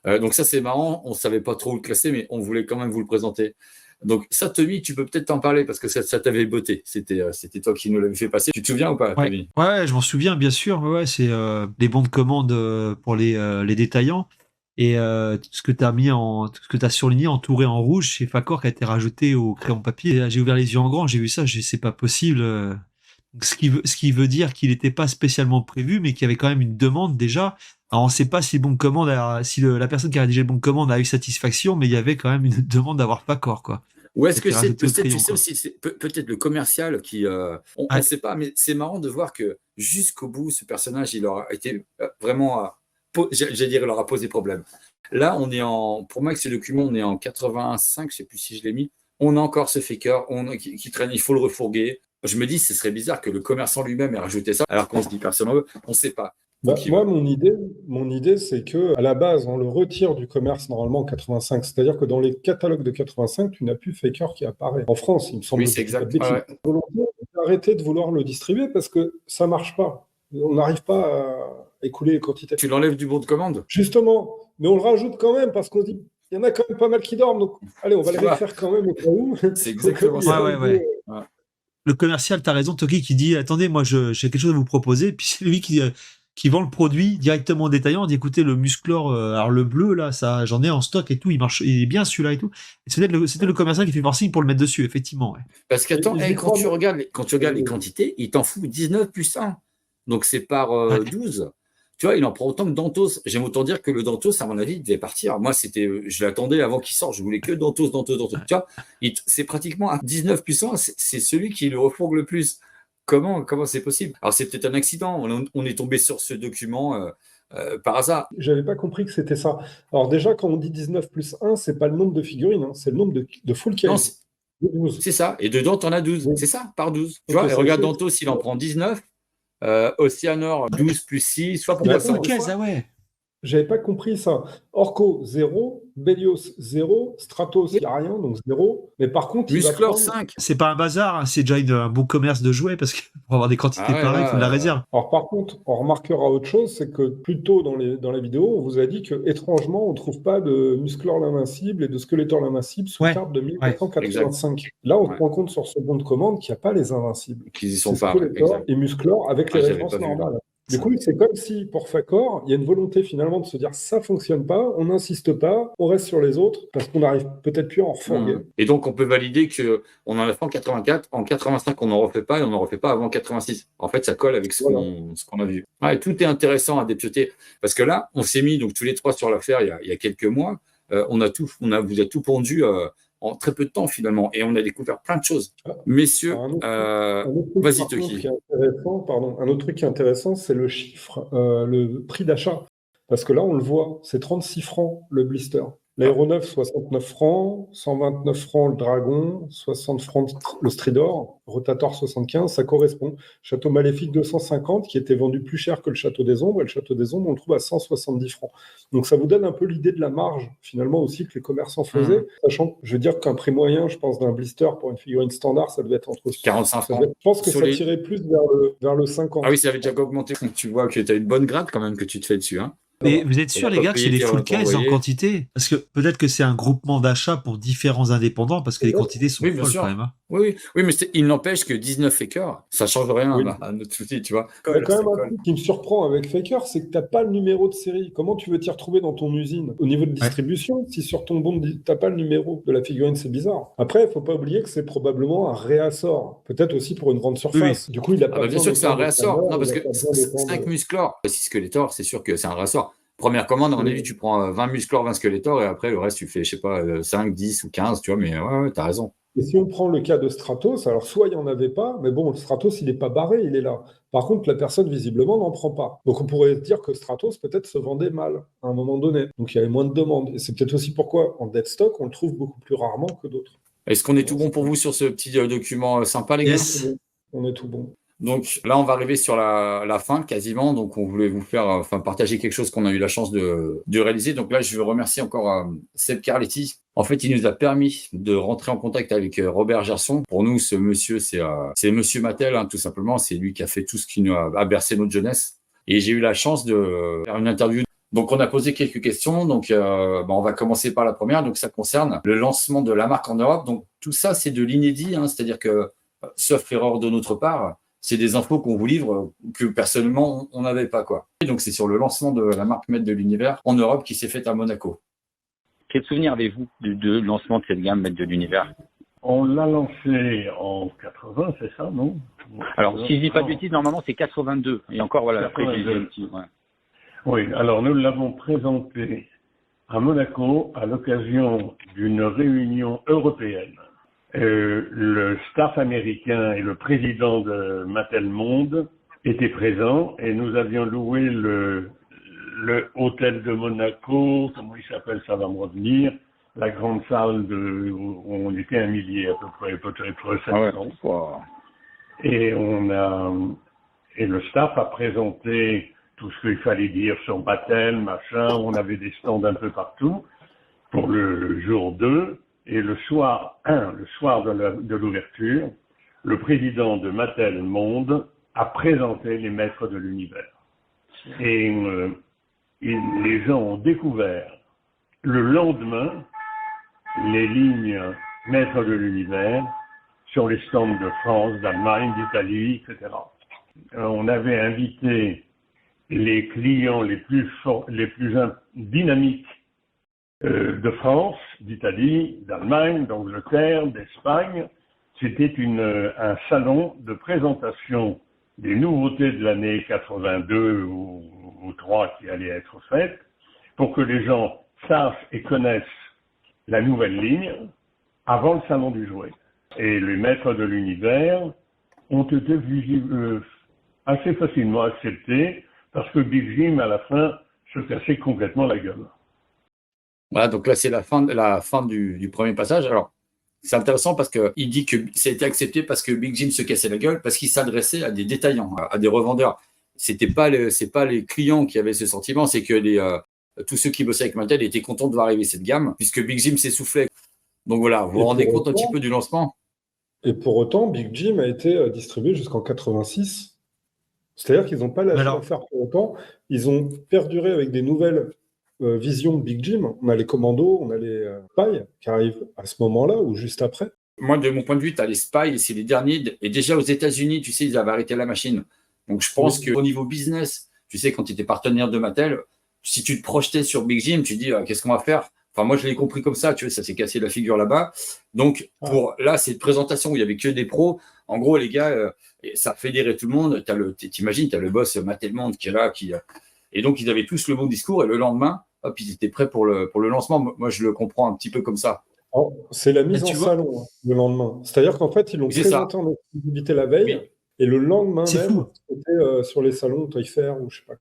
Donc ça, c'est marrant. On ne savait pas trop où le classer, mais on voulait quand même vous le présenter. Donc ça, Tommy, tu peux peut-être t'en parler parce que ça t'avait botté. C'était toi qui nous l'avais fait passer. Tu te souviens ou pas, Tommy ? Ouais, je m'en souviens, bien sûr. Ouais, c'est des bons de commande pour les détaillants. Et ce que tu as surligné, entouré en rouge, chez Facor, qui a été rajouté au crayon papier. J'ai ouvert les yeux en grand, j'ai vu ça, c'est pas possible. Ce qui veut dire qu'il n'était pas spécialement prévu, mais qu'il y avait quand même une demande déjà. Alors on ne sait pas si le bon de commande, la personne qui a rédigé le bon de commande a eu satisfaction, mais il y avait quand même une demande d'avoir Facor, quoi. Ou est-ce que c'est peut-être le commercial qui... on ne sait pas, mais c'est marrant de voir que jusqu'au bout, ce personnage, il aura été vraiment... il leur a posé problème. Là, pour moi, avec ce document, on est en 85, je ne sais plus si je l'ai mis, on a encore ce faker qui traîne, il faut le refourguer. Je me dis, ce serait bizarre que le commerçant lui-même ait rajouté ça, alors qu'on se dit personne n'en veut, on ne sait pas. Moi, mon idée, c'est que à la base, on le retire du commerce normalement en 85. C'est-à-dire que dans les catalogues de 85, tu n'as plus Faker qui apparaît. En France, il me semble. Oui, c'est exact. On a arrêté de vouloir le distribuer parce que ça marche pas. On n'arrive pas à écouler les quantités. Tu l'enlèves du bon de commande ? Justement, mais on le rajoute quand même parce qu'on se dit, il y en a quand même pas mal qui dorment. Donc, allez, on va les refaire quand même au cas où. C'est exactement ça. Ouais. Le commercial, t'as raison, Toki, qui dit, attendez, moi, j'ai quelque chose à vous proposer. Puis c'est lui qui vend le produit directement au détaillant. On dit, écoutez, le Musclor, alors le bleu, là, ça, j'en ai en stock et tout, il est bien celui-là et tout. Et c'était le commercial qui fait forcing pour le mettre dessus, effectivement. Ouais. Parce qu'attends, quand tu regardes les quantités, il t'en fout 19 plus 1. Donc c'est par 12. Tu vois, il en prend autant que Dantos. J'aime autant dire que le Dantos, à mon avis, il devait partir. Moi, je l'attendais avant qu'il sorte. Je voulais que Dantos. Tu vois, c'est pratiquement à 19 puissants. C'est celui qui le refourgue le plus. Comment c'est possible ? Alors, c'est peut-être un accident. On est tombé sur ce document par hasard. J'avais pas compris que c'était ça. Alors déjà, quand on dit 19 plus 1, c'est pas le nombre de figurines, hein, c'est le nombre de full case. C'est ça. Et dedans, tu en as 12. Oui. C'est ça, par 12. Tu vois, et regarde Dantos, il en prend 19. Oceanor 12 plus 6, soit pour la full case, ouais. J'avais pas compris ça. Orco 0, Belios 0, Stratos il n'y a rien, donc 0. Mais par contre, Musclor 5. C'est pas un bazar, hein, c'est déjà un bon commerce de jouets parce que pour avoir des quantités pareilles, il faut de la réserve. Alors par contre, on remarquera autre chose, c'est que plus tôt dans la vidéo, on vous a dit que étrangement, on ne trouve pas de Musclor l'invincible et de Skeletor l'invincible sous carte de 1485. Là, on se rend compte sur ce bon de commande qu'il n'y a pas les invincibles. Qu'ils y sont pas. Skeletor et Musclor avec les références normales. Du coup, c'est comme si, pour Facor, il y a une volonté finalement de se dire ça fonctionne pas, on n'insiste pas, on reste sur les autres, parce qu'on n'arrive peut-être plus à en refourguer. Et donc, on peut valider qu'on en a fait en 84, en 85, on n'en refait pas, et on n'en refait pas avant 86. En fait, ça colle avec ce qu'on a vu. Ouais, tout est intéressant à dépioter, parce que là, on s'est mis donc tous les trois sur l'affaire il y a quelques mois, vous a tout pondu en très peu de temps finalement, et on a découvert plein de choses. Messieurs, vas-y Toki. Un autre truc qui est intéressant, c'est le chiffre, le prix d'achat. Parce que là, on le voit, c'est 36 francs le blister. L'aéronef, 69 francs, 129 francs le Dragon, 60 francs le Stridor, Rotator 75, ça correspond. Château Maléfique 250, qui était vendu plus cher que le Château des Ombres, et le Château des Ombres, on le trouve à 170 francs. Donc ça vous donne un peu l'idée de la marge, finalement, aussi, que les commerçants faisaient, sachant, je veux dire qu'un prix moyen, je pense, d'un blister pour une figurine standard, ça devait être entre 45 francs. Je pense que ça tirait plus vers le 50. Ah oui, ça avait déjà augmenté. Tu vois que tu as une bonne gratte quand même que tu te fais dessus, hein. Mais vous êtes Et sûr, la les gars, que c'est des propriété full case en envoyée. quantité? Parce que peut-être que c'est un groupement d'achat pour différents indépendants, parce que les quantités sont Oui, bien folles sûr. quand même. Hein. Oui, mais il n'empêche que 19 acres, ça change rien Oui. à notre souci, tu vois. Il y a Colle, quand ça même un colle. truc qui me surprend avec Faker, c'est que tu n'as pas le numéro de série. Comment tu veux t'y retrouver dans ton usine au niveau de distribution si sur ton bon, tu n'as pas le numéro de la figurine? C'est bizarre. Après, il ne faut pas oublier que c'est probablement un réassort. Peut-être aussi pour une grande surface. Du coup, il n'a Ah pas bah bien besoin sûr que c'est un d'autant de réassort. clameurs, Non, il parce n'a que pas besoin d'autant 5 de... musclors, 6 squelettors, c'est sûr que c'est un réassort. Première commande, à mon avis, tu prends 20 musclors, 20 squelettors, et après, le reste, tu fais, je sais pas, 5, 10 ou 15, tu vois, mais ouais, t'as raison. Et si on prend le cas de Stratos, alors soit il n'y en avait pas, mais bon, le Stratos, il n'est pas barré, il est là. Par contre, la personne, visiblement, n'en prend pas. Donc on pourrait dire que Stratos, peut-être, se vendait mal à un moment donné. Donc il y avait moins de demandes. Et c'est peut-être aussi pourquoi, en dead stock, on le trouve beaucoup plus rarement que d'autres. Est-ce qu'on est tout Non, bon pour vous sur ce petit document sympa, les gars? Yes. on est tout bon. Donc là, on va arriver sur la fin quasiment. Donc on voulait vous faire partager quelque chose qu'on a eu la chance de réaliser. Donc là, je veux remercier encore Seb Carletti. En fait, il nous a permis de rentrer en contact avec Robert Gerson. Pour nous, ce monsieur, c'est Monsieur Mattel, hein, tout simplement. C'est lui qui a fait tout ce qui nous a bercé notre jeunesse. Et j'ai eu la chance de faire une interview. Donc on a posé quelques questions. Donc on va commencer par la première. Donc ça concerne le lancement de la marque en Europe. Donc tout ça, c'est de l'inédit, hein, c'est-à-dire que sauf erreur de notre part, c'est des infos qu'on vous livre que personnellement on n'avait pas, quoi. Et donc c'est sur le lancement de la marque Maître de l'Univers en Europe qui s'est faite à Monaco. Quel souvenir avez-vous du lancement de cette gamme Maître de l'Univers? On l'a lancé en 80, c'est ça, non? Alors, si je dis pas de bêtises, normalement c'est 82. Et encore, voilà, après j'ai dit un petit. Ouais. Oui, alors nous l'avons présenté à Monaco à l'occasion d'une réunion européenne. Le staff américain et le président de Mattel Monde étaient présents et nous avions loué le hôtel de Monaco, comment il s'appelle, ça va me revenir, la grande salle où on était 1 millier à peu près, peut-être 700. Wow. Et et le staff a présenté tout ce qu'il fallait dire sur Mattel, machin. On avait des stands un peu partout pour le jour 2. Et le soir de l'ouverture, le président de Mattel Monde a présenté les Maîtres de l'Univers. Et les gens ont découvert le lendemain les lignes Maîtres de l'Univers sur les stands de France, d'Allemagne, d'Italie, etc. On avait invité les clients les plus dynamiques de France, d'Italie, d'Allemagne, d'Angleterre, d'Espagne. C'était un salon de présentation des nouveautés de l'année 82 ou 3 qui allaient être faites pour que les gens sachent et connaissent la nouvelle ligne avant le salon du jouet. Et les Maîtres de l'Univers ont été assez facilement acceptés parce que Big Jim, à la fin, se cassait complètement la gueule. Voilà, donc là, c'est la fin du premier passage. Alors, c'est intéressant parce qu'il dit que ça a été accepté parce que Big Jim se cassait la gueule, parce qu'il s'adressait à des détaillants, à des revendeurs. C'est pas les clients qui avaient ce sentiment, c'est que tous ceux qui bossaient avec Mattel étaient contents de voir arriver cette gamme, puisque Big Jim s'essoufflait. Donc voilà, vous vous rendez compte un petit peu du lancement? Et pour autant, Big Jim a été distribué jusqu'en 86. C'est-à-dire qu'ils n'ont pas lâché l'affaire pour autant. Ils ont perduré avec des nouvelles visions de Big Jim. On a les commandos, on a les Spy qui arrivent à ce moment-là ou juste après. Moi, de mon point de vue, tu as les Spy, c'est les derniers. Et déjà aux États-Unis, tu sais, ils avaient arrêté la machine. Donc je pense qu'au niveau business, tu sais, quand tu étais partenaire de Mattel, si tu te projetais sur Big Jim, tu dis qu'est-ce qu'on va faire? Enfin, moi, je l'ai compris comme ça, tu vois, ça s'est cassé la figure là-bas. Donc, là, cette présentation où il n'y avait que des pros, en gros, les gars, ça a fédéré tout le monde. T'imagines, tu as le boss Mattel Monde qui est là, et donc, ils avaient tous le bon discours, et le lendemain, hop, ils étaient prêts pour le lancement. Moi, je le comprends un petit peu comme ça. C'est la mise en salon, le lendemain. C'est-à-dire qu'en fait, ils l'ont présenté en exclusivité la veille, et le lendemain même, c'était sur les salons Toy Fair ou je sais pas.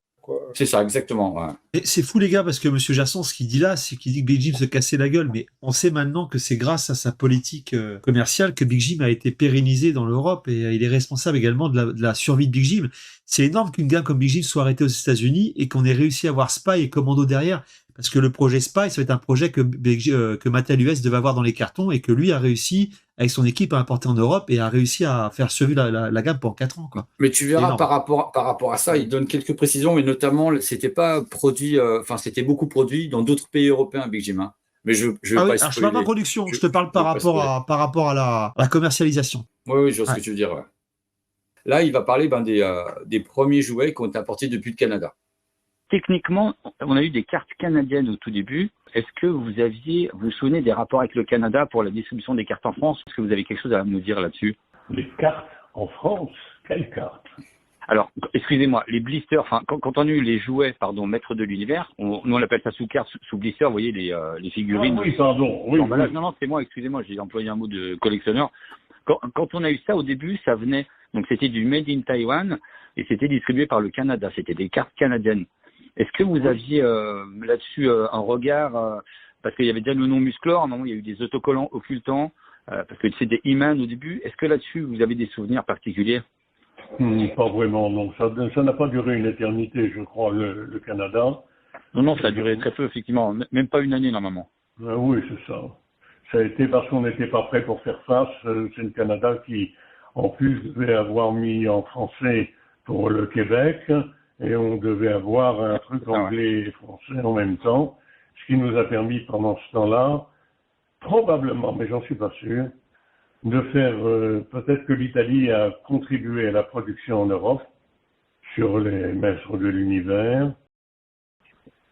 C'est ça, exactement. Ouais. Et c'est fou, les gars, parce que M. Jasson, ce qu'il dit là, c'est qu'il dit que Big Jim se cassait la gueule. Mais on sait maintenant que c'est grâce à sa politique commerciale que Big Jim a été pérennisé dans l'Europe et il est responsable également de la survie de Big Jim. C'est énorme qu'une gamme comme Big Jim soit arrêtée aux États-Unis et qu'on ait réussi à avoir Spy et Commando derrière. Parce que le projet Spice, ça va être un projet que Mattel US devait avoir dans les cartons et que lui a réussi, avec son équipe, à importer en Europe et a réussi à faire survivre la gamme pendant 4 ans, quoi. Mais tu verras par rapport à ça, il donne quelques précisions, mais notamment, c'était pas produit, c'était beaucoup produit dans d'autres pays européens, Big Jim. Hein. Mais je vais pas alors je parle pas de production, je te parle par rapport à la commercialisation. Oui, je vois ce que tu veux dire. Ouais. Là, il va parler des premiers jouets qui ont été apportés depuis le Canada. Techniquement, on a eu des cartes canadiennes au tout début. Est-ce que vous vous souvenez des rapports avec le Canada pour la distribution des cartes en France? Est-ce que vous avez quelque chose à nous dire là-dessus? Les cartes en France? Quelles cartes? Alors, excusez-moi, les blisters, quand on a eu les jouets, maîtres de l'univers, nous on appelle ça sous carte, sous blister, vous voyez les figurines. Ah oui, pardon. Oui, oui. Non, c'est moi, excusez-moi, j'ai employé un mot de collectionneur. Quand on a eu ça au début, ça venait, donc c'était du Made in Taiwan et c'était distribué par le Canada, c'était des cartes canadiennes. Est-ce que vous aviez là-dessus un regard, parce qu'il y avait déjà le nom Musclor, à un moment il y a eu des autocollants occultants, parce que c'était He-Man au début, est-ce que là-dessus vous avez des souvenirs particuliers? Pas vraiment, non. Ça n'a pas duré une éternité, je crois, le Canada. Non, ça a duré très peu, effectivement, même pas une année normalement. Oui, c'est ça. Ça a été parce qu'on n'était pas prêt pour faire face. C'est le Canada qui, en plus, devait avoir mis en français pour le Québec. Et on devait avoir un truc anglais et français en même temps, ce qui nous a permis pendant ce temps-là, probablement, mais j'en suis pas sûr, de faire, peut-être que l'Italie a contribué à la production en Europe sur les maîtres de l'univers,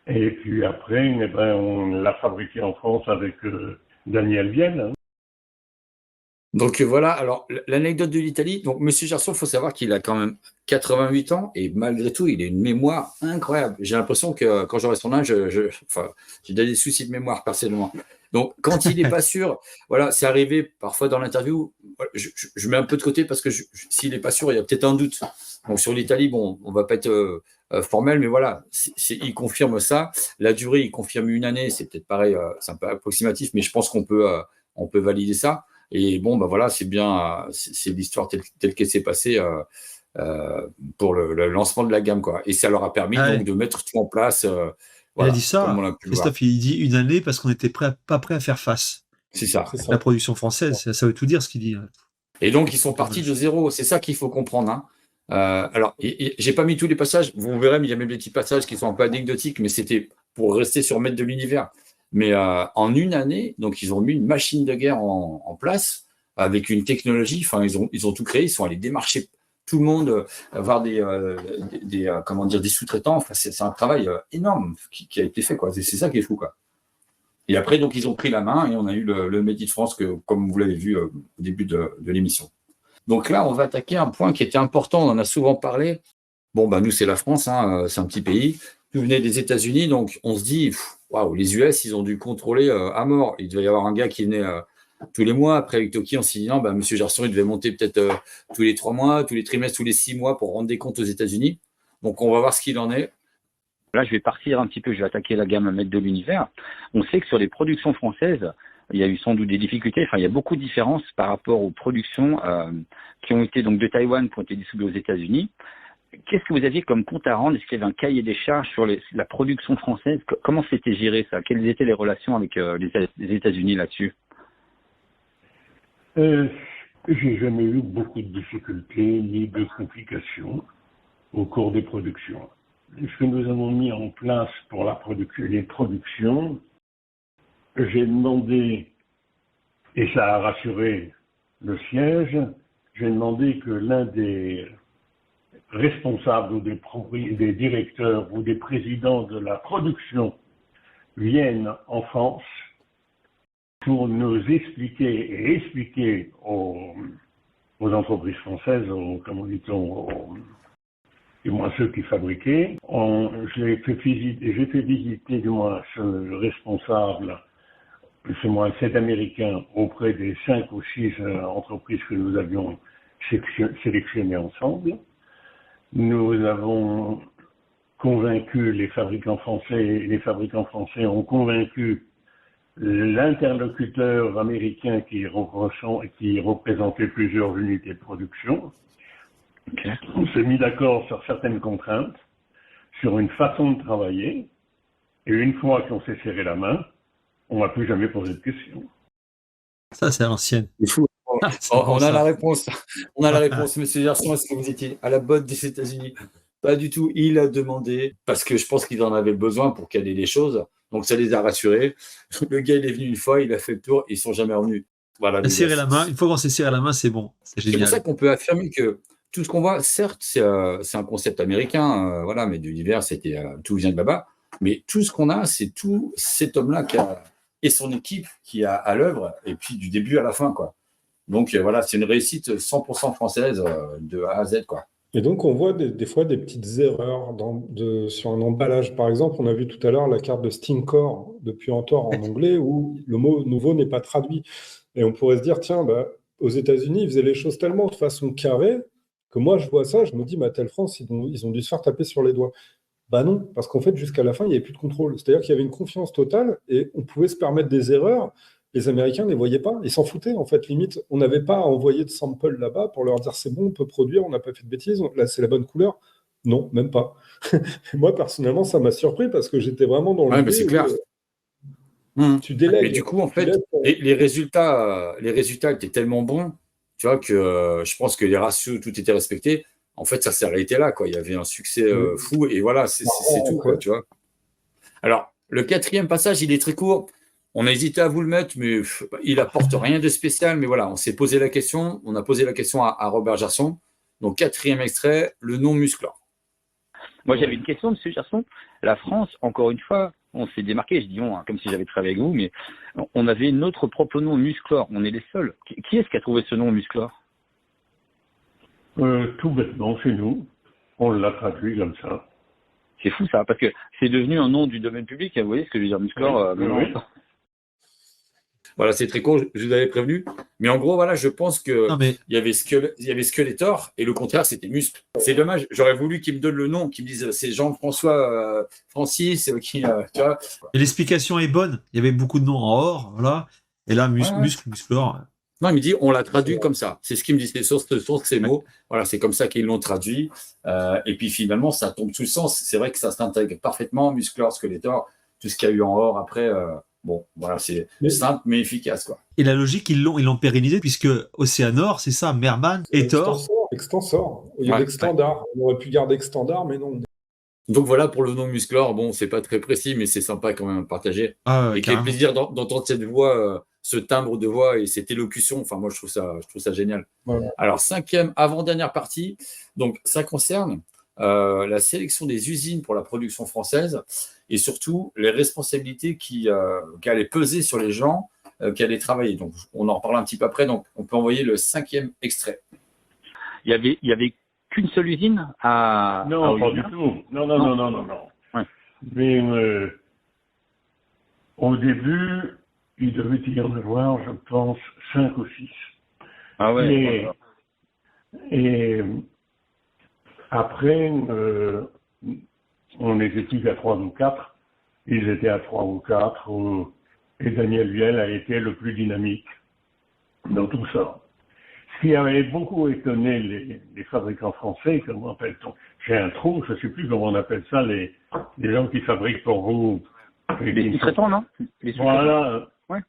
et puis après, on l'a fabriqué en France avec Daniel Vienne. Hein. Donc voilà, alors l'anecdote de l'Italie, donc Monsieur Gerson, il faut savoir qu'il a quand même 88 ans et malgré tout, il a une mémoire incroyable. J'ai l'impression que quand j'aurai son âge, j'ai des soucis de mémoire personnellement. Donc quand il n'est pas sûr, voilà, c'est arrivé parfois dans l'interview, je mets un peu de côté parce que s'il n'est pas sûr, il y a peut-être un doute. Donc sur l'Italie, bon, on va pas être formel, mais voilà, il confirme ça. La durée, il confirme une année, c'est peut-être pareil, c'est un peu approximatif, mais je pense qu'on peut valider ça. Et bon, voilà, c'est bien, c'est l'histoire telle qu'elle s'est passée pour le lancement de la gamme, quoi. Et ça leur a permis donc de mettre tout en place. Voilà, il a dit ça, Christophe, il dit une année parce qu'on n'était pas prêt à faire face. C'est ça. La production française, ça veut tout dire ce qu'il dit. Et donc, ils sont partis de zéro. C'est ça qu'il faut comprendre. Hein. Alors, j'ai pas mis tous les passages. Vous verrez, mais il y a même des petits passages qui sont un peu anecdotiques, mais c'était pour rester sur Maître de l'univers. Mais en une année, donc ils ont mis une machine de guerre en place avec une technologie. Enfin, ils ont tout créé. Ils sont allés démarcher tout le monde, avoir des sous-traitants. Enfin, c'est un travail énorme qui a été fait, quoi. C'est ça qui est fou, quoi. Et après, donc, ils ont pris la main et on a eu le Made in France, comme vous l'avez vu au début de l'émission. Donc là, on va attaquer un point qui était important. On en a souvent parlé. Bon, nous, c'est la France, hein, c'est un petit pays. Tout venait des États-Unis, donc on se dit, waouh, les US, ils ont dû contrôler à mort. Il devait y avoir un gars qui venait tous les mois. Après, avec Toki, on s'est dit, non, Monsieur Gerson, il devait monter peut-être tous les 3 mois, tous les trimestres, tous les 6 mois pour rendre des comptes aux États-Unis. Donc, on va voir ce qu'il en est. Là, je vais partir un petit peu, je vais attaquer la gamme Maître de l'univers. On sait que sur les productions françaises, il y a eu sans doute des difficultés. Enfin, il y a beaucoup de différences par rapport aux productions qui ont été donc de Taïwan, qui ont été distribuées aux États-Unis. Qu'est-ce que vous aviez comme compte à rendre? Est-ce qu'il y avait un cahier des charges sur la production française? Comment c'était géré ça? Quelles étaient les relations avec les États-Unis là-dessus? J'ai jamais eu beaucoup de difficultés ni de complications au cours des productions. Ce que nous avons mis en place pour les productions, j'ai demandé, et ça a rassuré le siège, j'ai demandé que l'un des responsables ou des directeurs ou des présidents de la production viennent en France pour nous expliquer et expliquer aux entreprises françaises, du moins ceux qui fabriquaient. J'ai fait visiter du moins ce responsable, cet Américain, auprès des 5 ou 6 entreprises que nous avions sélectionnées ensemble. Nous avons convaincu les fabricants français ont convaincu l'interlocuteur américain qui représentait plusieurs unités de production. Okay. On s'est mis d'accord sur certaines contraintes, sur une façon de travailler, Et une fois qu'on s'est serré la main, on m'a plus jamais posé de questions. Ça, c'est à l'ancienne. C'est fou. C'est On bon, a ça. la réponse. On a la réponse, monsieur Gerson. Est-ce que vous étiez à la botte des États-Unis? Pas du tout. Il a demandé parce que je pense qu'ils en avaient besoin pour caler les choses. Donc ça les a rassurés. Le gars, il est venu une fois, il a fait le tour, ils sont jamais revenus. Voilà. les Serrer gars, la main. Une fois qu'on s'est serré la main, c'est bon. C'est C'est pour génial. ça qu'on peut affirmer que tout ce qu'on voit, certes, c'est un concept américain, voilà, mais de l'univers, c'était tout vient de là-bas. Mais tout ce qu'on a, c'est tout cet homme-là et son équipe qui a à l'œuvre, et puis du début à la fin, quoi. Donc voilà, c'est une réussite 100% française de A à Z, quoi. Et donc, on voit des fois des petites erreurs sur un emballage. Par exemple, on a vu tout à l'heure la carte de Stinkor de Puantor en anglais où le mot nouveau n'est pas traduit. Et on pourrait se dire, tiens, bah, aux États-Unis, ils faisaient les choses tellement de façon carrée que moi, je vois ça, je me dis, bah, Telle France, ils ont dû se faire taper sur les doigts. Bah non, parce qu'en fait, jusqu'à la fin, il n'y avait plus de contrôle. C'est-à-dire qu'il y avait une confiance totale et on pouvait se permettre des erreurs. Les Américains ne les voyaient pas, ils s'en foutaient en fait. Limite, on n'avait pas à envoyer de sample là-bas pour leur dire c'est bon, on peut produire, on n'a pas fait de bêtises, là c'est la bonne couleur. Non, même pas. Moi personnellement, ça m'a surpris parce que j'étais vraiment dans Ouais, mais l'idée c'est où clair. Mmh. tu délègues. Mais du coup, en Tu fait, laisses- les résultats étaient tellement bons, tu vois, que je pense que les ratios, tout était respecté. En fait, ça s'est arrêté là, quoi. Il y avait un succès fou, et voilà, c'est tout, quoi, tu vois. Alors, le quatrième passage, il est très court. On a hésité à vous le mettre, mais il apporte rien de spécial. Mais voilà, on s'est posé la question. On a posé la question à Robert Gerson. Donc, quatrième extrait, le nom musclor. Moi, j'avais une question, monsieur Gerson. La France, encore une fois, on s'est démarqué, je dis on, hein, comme si j'avais travaillé avec vous, mais on avait notre propre nom, musclor. On est les seuls. Qui est-ce qui a trouvé ce nom, musclor? Tout bêtement, chez nous, on l'a traduit comme ça. C'est fou ça, parce que c'est devenu un nom du domaine public. Vous voyez ce que je veux dire, musclor maintenant. Oui. Voilà, c'est très court, je vous avais prévenu. Mais en gros, voilà, je pense qu'il Non, mais y avait Skeletor et le contraire, c'était Muscle. C'est dommage, j'aurais voulu qu'il me donne le nom, qu'il me dise c'est Jean-François Francis, qui, tu vois. et l'explication est bonne. Il y avait beaucoup de noms en or, voilà. Et là, Ouais. muscle, musclor. Non, il me dit, on l'a traduit comme ça. C'est ce qu'il me dit, c'est source ces mots. Voilà, c'est comme ça qu'ils l'ont traduit. Et puis finalement, ça tombe sous le sens. C'est vrai que ça s'intègre parfaitement, Musclor, Skeletor, tout ce qu'il y a eu en or après. Bon, voilà, c'est simple mais efficace, quoi. Et la logique, ils l'ont pérennisé puisque Océanor, c'est ça, Merman et Thor. Extensor. Il y avait Extendar. On aurait pu garder Extendar, mais non. Donc voilà pour le nom Musclor. Bon, c'est pas très précis, mais c'est sympa quand même à partager. Ah, et quel plaisir d'entendre cette voix, ce timbre de voix et cette élocution. Enfin, moi, je trouve ça génial. Voilà. Alors, cinquième, avant-dernière partie. Donc, ça concerne la sélection des usines pour la production française et surtout les responsabilités qui allaient peser sur les gens qui allaient travailler. Donc, on en reparle un petit peu après. Donc, on peut envoyer le cinquième extrait. Il y avait qu'une seule usine à. Non, pas du tout. Non. Ouais. Mais au début, il devait y en avoir, je pense, 5 ou 6. Ah ouais. Et après, on n'était plus qu'à 3 ou 4. Ils étaient à 3 ou 4. Et Daniel Viel a été le plus dynamique dans tout ça. Ce qui avait beaucoup étonné les fabricants français, comment appelle-t-on? J'ai un trou, je ne sais plus comment on appelle ça, les gens qui fabriquent pour vous. Les sous-traitants, non? Les sous-traitants. Voilà. Ouais.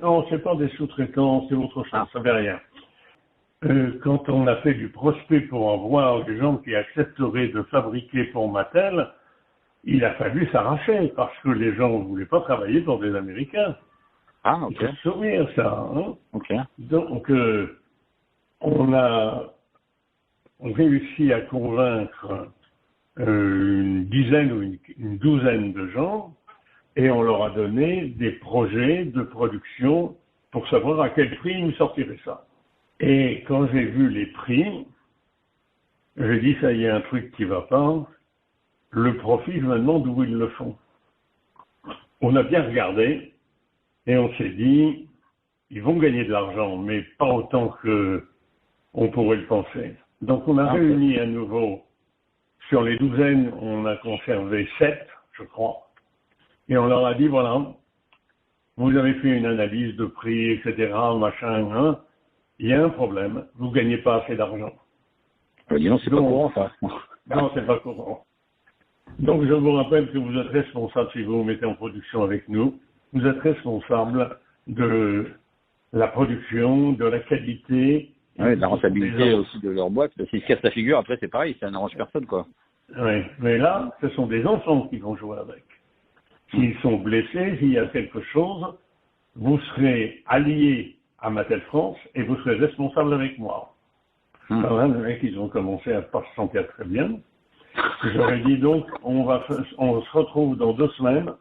Non, c'est pas des sous-traitants, c'est autre chose, ça ne fait rien. Quand on a fait du prospect pour avoir des gens qui accepteraient de fabriquer pour Mattel, il a fallu s'arracher parce que les gens ne voulaient pas travailler pour des Américains. Ah, ok. Il faut se souvenir ça. Hein? Ok. Donc, on a réussi à convaincre une dizaine ou une douzaine de gens et on leur a donné des projets de production pour savoir à quel prix ils nous sortiraient ça. Et quand j'ai vu les prix, j'ai dit ça y est, un truc qui va pas. Le profit, je me demande où ils le font. On a bien regardé et on s'est dit, ils vont gagner de l'argent, mais pas autant que on pourrait le penser. Donc on a réuni à nouveau, sur les douzaines, on a conservé 7, je crois, et on leur a dit, voilà, vous avez fait une analyse de prix, etc., machin, hein, il y a un problème, vous ne gagnez pas assez d'argent. Dis non, c'est pas courant, ça. Non, c'est pas courant. Donc, je vous rappelle que vous êtes responsable, si vous vous mettez en production avec nous, vous êtes responsable de la production, de la qualité. Ouais, de la rentabilité aussi de leur boîte. S'ils se cassent la figure, après, c'est pareil, ça n'arrange personne, quoi. Oui, mais là, ce sont des enfants qui vont jouer avec. S'ils sont blessés, s'il y a quelque chose, vous serez alliés à Mattel France et vous serez responsable avec moi. Quand même, les mecs, ils ont commencé à ne pas se sentir très bien. J'aurais dit donc, on se retrouve dans 2 semaines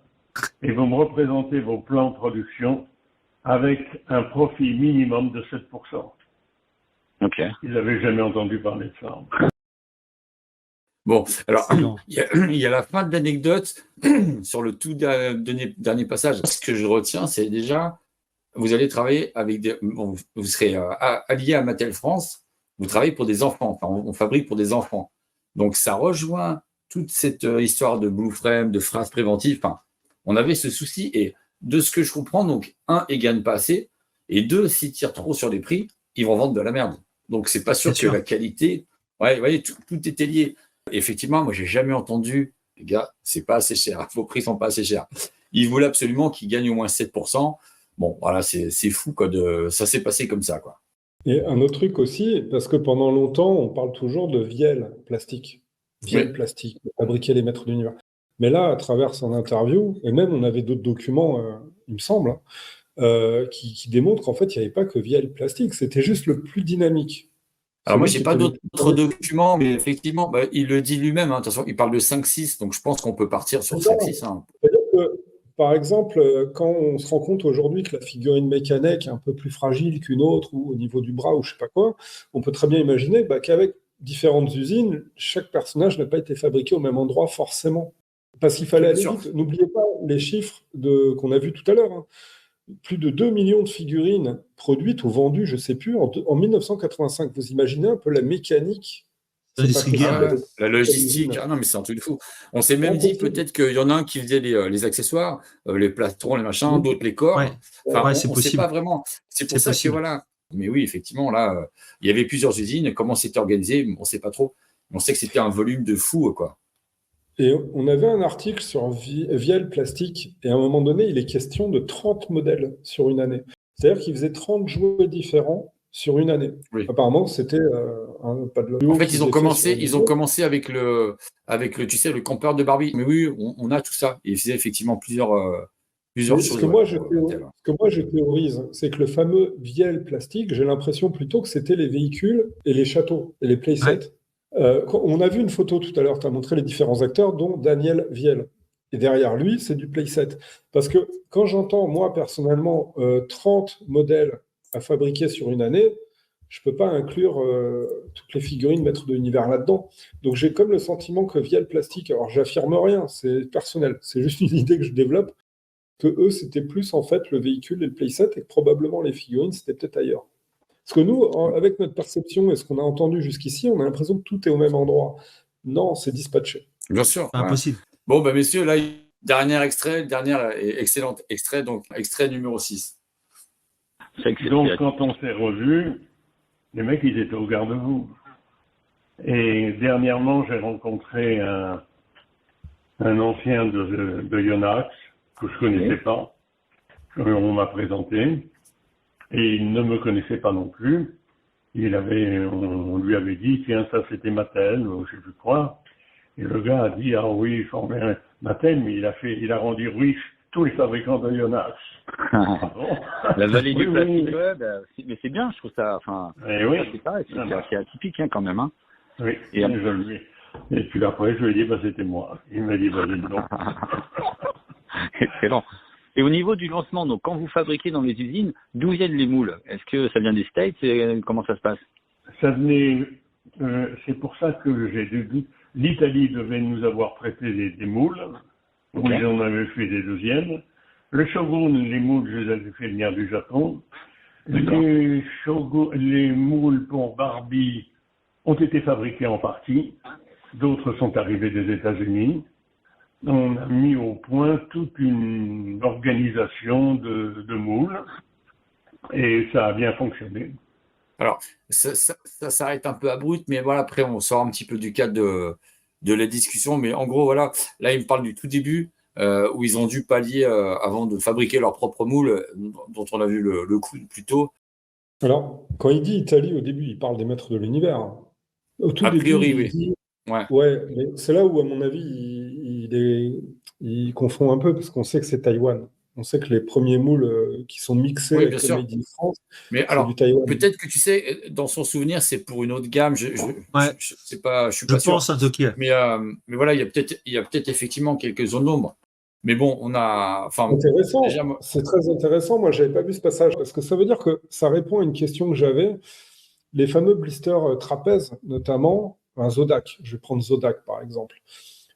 et vous me représentez vos plans de production avec un profit minimum de 7%. Ok. Ils n'avaient jamais entendu parler de ça. Bon, alors, il y a la fin de l'anecdote sur le tout dernier passage. Ce que je retiens, c'est déjà, vous allez travailler avec vous serez allié à Mattel France, vous travaillez pour des enfants, enfin, on fabrique pour des enfants. Donc, ça rejoint toute cette histoire de Blue Frame, de phrases préventives. Enfin, on avait ce souci et de ce que je comprends, donc, 1, ils gagnent pas assez et 2, s'ils tirent trop sur les prix, ils vont vendre de la merde. Donc, c'est pas sûr que la qualité, vous voyez, tout était lié. Effectivement, moi, j'ai jamais entendu, les gars, c'est pas assez cher, vos prix sont pas assez chers. Ils voulaient absolument qu'ils gagnent au moins 7%. Bon, voilà, c'est fou, quoi, ça s'est passé comme ça, quoi. Et un autre truc aussi, parce que pendant longtemps, on parle toujours de Viel plastique. Viel plastique, fabriquer les maîtres d'univers. Mais là, à travers son interview, et même on avait d'autres documents, il me semble, qui démontrent qu'en fait, il n'y avait pas que Viel plastique, c'était juste le plus dynamique. Alors moi, je n'ai pas d'autres documents, mais effectivement, il le dit lui-même. De toute façon, il parle de 5-6, donc je pense qu'on peut partir sur 5-6. C'est-à-dire que, par exemple, quand on se rend compte aujourd'hui que la figurine mécanique est un peu plus fragile qu'une autre, ou au niveau du bras, ou je ne sais pas quoi, on peut très bien imaginer qu'avec différentes usines, chaque personnage n'a pas été fabriqué au même endroit forcément. Parce qu'il fallait aller vite. N'oubliez pas les chiffres qu'on a vus tout à l'heure. Hein. Plus de 2 millions de figurines produites ou vendues, je ne sais plus, en 1985. Vous imaginez un peu la mécanique, la logistique. Ah non, mais c'est un truc de fou. On s'est même dit peut-être qu'il y en a un qui faisait les accessoires, les plastrons, les machins, d'autres les corps. Enfin, c'est on ne possible. sait pas vraiment. C'est pour ça que voilà. Mais oui, effectivement, là, il y avait plusieurs usines. Comment c'était organisé, on ne sait pas trop. On sait que c'était un volume de fou, quoi. Et on avait un article sur Viel Plastique, et à un moment donné, il est question de 30 modèles sur une année. C'est-à-dire qu'ils faisaient 30 jouets différents sur une année. Oui. Apparemment, c'était pas de l'audio. En fait, ils ont commencé avec le, tu sais, le campeur de Barbie. Mais oui, on a tout ça. Ils faisaient effectivement plusieurs choses. Ce que moi, je théorise, c'est que le fameux Viel Plastique, j'ai l'impression plutôt que c'était les véhicules et les châteaux et les playsets. Ouais. On a vu une photo tout à l'heure, tu as montré les différents acteurs, dont Daniel Viel. Et derrière lui, c'est du playset. Parce que quand j'entends, moi, personnellement, 30 modèles à fabriquer sur une année, je ne peux pas inclure toutes les figurines maîtres de l'univers là-dedans. Donc j'ai comme le sentiment que Viel Plastique, alors j'affirme rien, c'est personnel, c'est juste une idée que je développe, que eux, c'était plus en fait le véhicule et le playset, et que probablement les figurines, c'était peut-être ailleurs. Parce que nous, avec notre perception et ce qu'on a entendu jusqu'ici, on a l'impression que tout est au même endroit. Non, c'est dispatché. Bien sûr. Impossible. Bon, messieurs, là, dernier et excellent extrait, donc extrait numéro 6. Donc, quand on s'est revus, les mecs, ils étaient au garde-vous. Et dernièrement, j'ai rencontré un ancien de Yonax que je ne connaissais pas. On m'a présenté. Et il ne me connaissait pas non plus. On lui avait dit, tiens, ça c'était Mattel, je ne sais plus quoi. Et le gars a dit, ah oui, Mattel, mais il a rendu riche tous les fabricants de Yonax. La vallée du plastique, mais c'est bien, je trouve ça, c'est pareil, c'est atypique quand même. Hein. Oui, et puis après, je lui ai dit, c'était moi. Il m'a dit, non. Excellent. Et au niveau du lancement, donc quand vous fabriquez dans les usines, d'où viennent les moules? Est-ce que ça vient des States et comment ça se passe? Ça venait, c'est pour ça que l'Italie devait nous avoir prêté des moules, où ils en avaient fait des deuxièmes. Le Shogun, les moules, je les avais fait venir du Japon. Les moules pour Barbie ont été fabriqués en partie, d'autres sont arrivés des États-Unis. On a mis au point toute une organisation de moules et ça a bien fonctionné. Alors, ça s'arrête un peu abrupt, mais voilà, après, on sort un petit peu du cadre de la discussion. Mais en gros, voilà, là, il me parle du tout début, où ils ont dû pallier avant de fabriquer leur propre moule, dont on a vu le coup plus tôt. Alors, quand il dit Italie, au début, il parle des maîtres de l'univers, hein. Au tout A début, priori, il oui. dit, Ouais. ouais, mais c'est là où, à mon avis, il confond un peu, parce qu'on sait que c'est Taïwan. On sait que les premiers moules qui sont mixés Oui, bien avec le sûr. Made in France, Mais c'est du alors, Taïwan. peut-être que tu sais, dans son souvenir, c'est pour une autre gamme. Je Ouais. sais pas, je suis Je pas sûr. pense à Tokyo. Mais voilà, il y a peut-être effectivement quelques zones d'ombre. Mais bon, on a, enfin, Intéressant, déjà, c'est très intéressant. Moi, j'avais pas vu ce passage, parce que ça veut dire que ça répond à une question que j'avais. Les fameux blisters trapèzes, notamment, un Zodak. Je vais prendre Zodak, par exemple.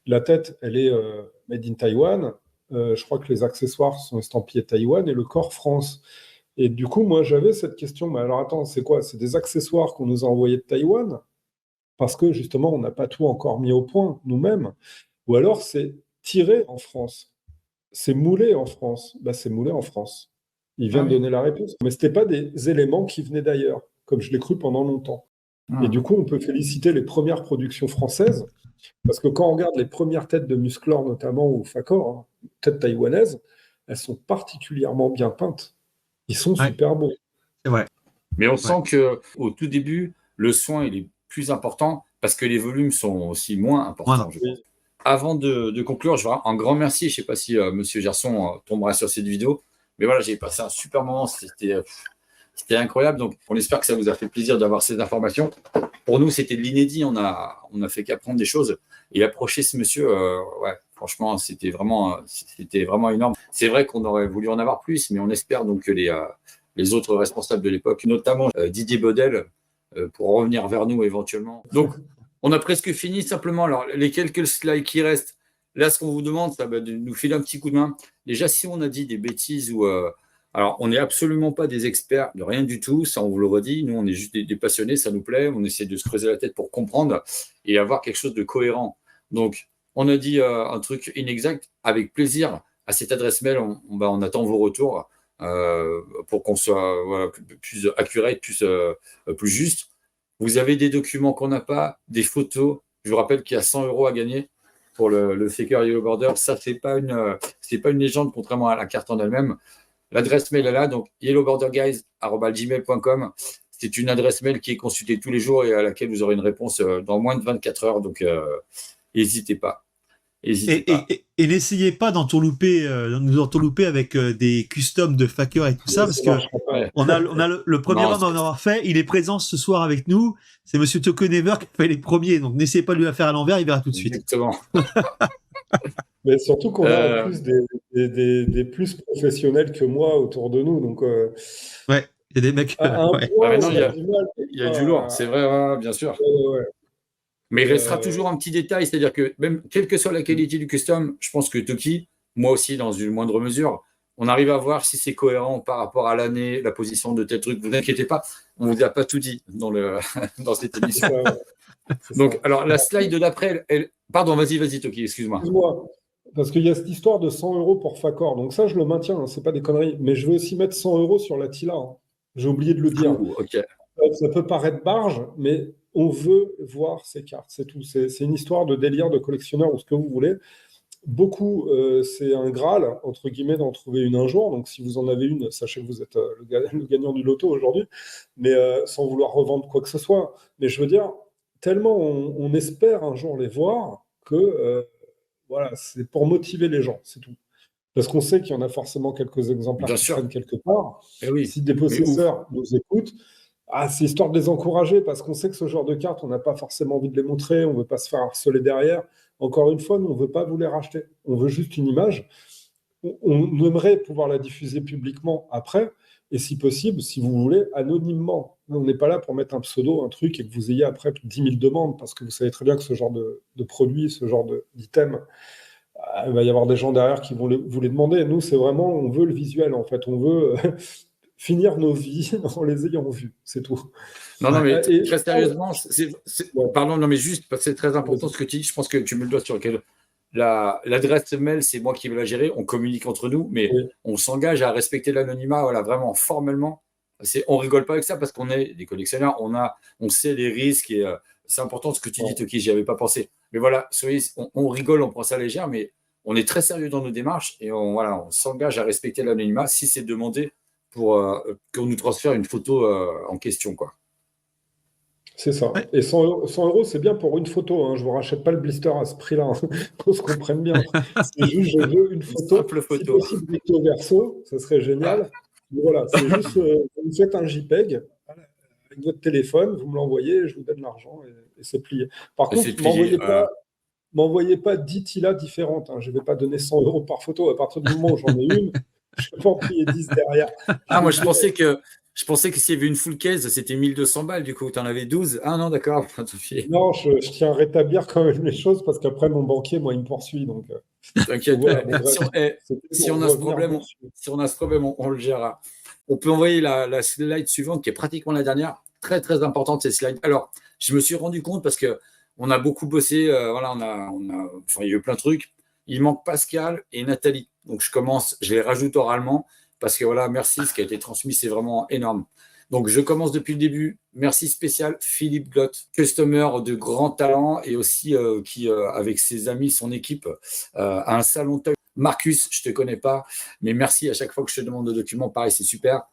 La tête, elle est made in Taïwan. Je crois que les accessoires sont estampillés Taïwan et le corps France. Et du coup, moi, j'avais cette question. Mais alors, attends, c'est quoi? C'est des accessoires qu'on nous a envoyés de Taïwan? Parce que, justement, on n'a pas tout encore mis au point nous-mêmes. Ou alors, c'est tiré en France. C'est moulé en France. Bah, c'est moulé en France. Il vient de donner la réponse. Mais ce n'étaient pas des éléments qui venaient d'ailleurs, comme je l'ai cru pendant longtemps. Et du coup, on peut féliciter les premières productions françaises, parce que quand on regarde les premières têtes de Musclor, notamment, ou Facor, hein, têtes taïwanaises, elles sont particulièrement bien peintes. Ils sont Ouais. super beaux. C'est vrai. mais on sent que au tout début, le soin il est plus important parce que les volumes sont aussi moins importants. Voilà. Je pense. Avant de conclure, je voudrais un grand merci. Je ne sais pas si Monsieur Gerson tombera sur cette vidéo, mais voilà, j'ai passé un super moment. C'était incroyable. Donc, on espère que ça vous a fait plaisir d'avoir ces informations. Pour nous, c'était de l'inédit. On a fait qu'apprendre des choses. Et approcher ce monsieur, ouais, franchement, c'était vraiment énorme. C'est vrai qu'on aurait voulu en avoir plus, mais on espère donc que les autres responsables de l'époque, notamment Didier Bodel, pour revenir vers nous éventuellement. Donc, on a presque fini simplement. Alors, les quelques slides qui restent, là, ce qu'on vous demande, ça va de nous filer un petit coup de main. Déjà, si on a dit des bêtises ou alors, on n'est absolument pas des experts de rien du tout, ça on vous le redit. Nous, on est juste des passionnés, ça nous plaît. On essaie de se creuser la tête pour comprendre et avoir quelque chose de cohérent. Donc, on a dit un truc inexact. Avec plaisir, à cette adresse mail, on attend vos retours pour qu'on soit voilà, plus accurate, plus juste. Vous avez des documents qu'on n'a pas, des photos. Je vous rappelle qu'il y a 100 € à gagner pour le Faker Yellow Border. Ça, c'est pas une légende, contrairement à la carte en elle-même. L'adresse mail est là, donc yellowborderguys@gmail.com. C'est une adresse mail qui est consultée tous les jours et à laquelle vous aurez une réponse dans moins de 24 heures. Donc, n'hésitez pas. Et n'essayez pas d'entourlouper avec des customs de Faker et tout ça, parce que on a le premier homme à en avoir fait. Il est présent ce soir avec nous. C'est Monsieur Toko Never qui fait les premiers. Donc, n'essayez pas de lui la faire à l'envers, il verra tout de suite. Exactement. Mais surtout qu'on a en plus des plus professionnels que moi autour de nous. Donc, ouais, il y a des mecs. Il y a du lourd, c'est vrai, ouais, bien sûr. Ouais. Mais il restera toujours un petit détail, c'est-à-dire que même quelle que soit la qualité du custom, je pense que Toki, moi aussi dans une moindre mesure, on arrive à voir si c'est cohérent par rapport à l'année, la position de tel truc. Vous inquiétez pas, on ne vous a pas tout dit dans cette émission. Donc, alors la slide d'après, pardon, vas-y Toki, excuse-moi. Excuse-moi, parce qu'il y a cette histoire de 100 € pour Facor. Donc ça, je le maintiens, hein, c'est pas des conneries. Mais je veux aussi mettre 100 € sur la Tila. Hein. J'ai oublié de le dire. Okay. Ça peut paraître barge, mais on veut voir ces cartes, c'est tout. C'est une histoire de délire de collectionneur ou ce que vous voulez. Beaucoup, c'est un Graal, entre guillemets, d'en trouver une un jour. Donc, si vous en avez une, sachez que vous êtes le gagnant du loto aujourd'hui, mais sans vouloir revendre quoi que ce soit. Mais je veux dire, tellement on espère un jour les voir que voilà, c'est pour motiver les gens, c'est tout. Parce qu'on sait qu'il y en a forcément quelques exemplaires qui traînent quelque part. Oui. Si des possesseurs nous écoutent, c'est histoire de les encourager parce qu'on sait que ce genre de cartes, on n'a pas forcément envie de les montrer, on ne veut pas se faire harceler derrière. Encore une fois, nous, on ne veut pas vous les racheter. On veut juste une image. On aimerait pouvoir la diffuser publiquement après, et si possible, si vous voulez, anonymement. On n'est pas là pour mettre un pseudo, un truc, et que vous ayez après 10 000 demandes, parce que vous savez très bien que ce genre de produit, ce genre d'item, il va y avoir des gens derrière qui vont vous les demander. Nous, c'est vraiment, on veut le visuel, en fait. On veut finir nos vies en les ayant vus, c'est tout. Non, mais très sérieusement, pardon, non, mais juste, parce que c'est très important ce que tu dis, je pense que tu me le dois sur lequel l'adresse mail, c'est moi qui vais la gérer, on communique entre nous, mais on s'engage à respecter l'anonymat, voilà, vraiment, formellement. On rigole pas avec ça parce qu'on est des collectionneurs, on sait les risques et c'est important ce que tu dis, Toki, j'y avais pas pensé. Mais voilà, on rigole, on prend ça légère, mais on est très sérieux dans nos démarches et on s'engage à respecter l'anonymat si c'est demandé pour qu'on nous transfère une photo en question, quoi. C'est ça. Ouais. Et 100 €, c'est bien pour une photo. Hein. Je vous rachète pas le blister à ce prix-là. Hein. Qu'on se comprenne bien. C'est juste, je veux une photo. Simple photo. Si possible, recto verso, ça serait génial. Mais voilà, c'est juste, vous me faites un JPEG avec votre téléphone, vous me l'envoyez, je vous donne l'argent et c'est plié. Par contre, m'envoyez pas 10 TILA différentes. Hein. Je vais pas donner 100 € par photo. À partir du moment où j'en ai une, je peux pas en payer 10 derrière. Ah, moi, je pensais que s'il y avait une full case, c'était 1200 balles, du coup. Tu en avais 12. Ah non, d'accord. Non, je tiens à rétablir quand même les choses parce qu'après, mon banquier, moi, il me poursuit. Donc, t'inquiète. voilà, bon, Si on a ce problème, on le gérera. On peut envoyer la slide suivante, qui est pratiquement la dernière. Très, très importante, cette slide. Alors, je me suis rendu compte parce qu'on a beaucoup bossé. Voilà, il y a eu plein de trucs. Il manque Pascal et Nathalie. Donc, je les rajoute oralement parce que voilà, merci, ce qui a été transmis, c'est vraiment énorme. Donc, je commence depuis le début. Merci spécial, Philippe Glott, customer de grand talent et aussi qui, avec ses amis, son équipe, a un salon. Marcus, je ne te connais pas, mais merci à chaque fois que je te demande de documents. Pareil, c'est super.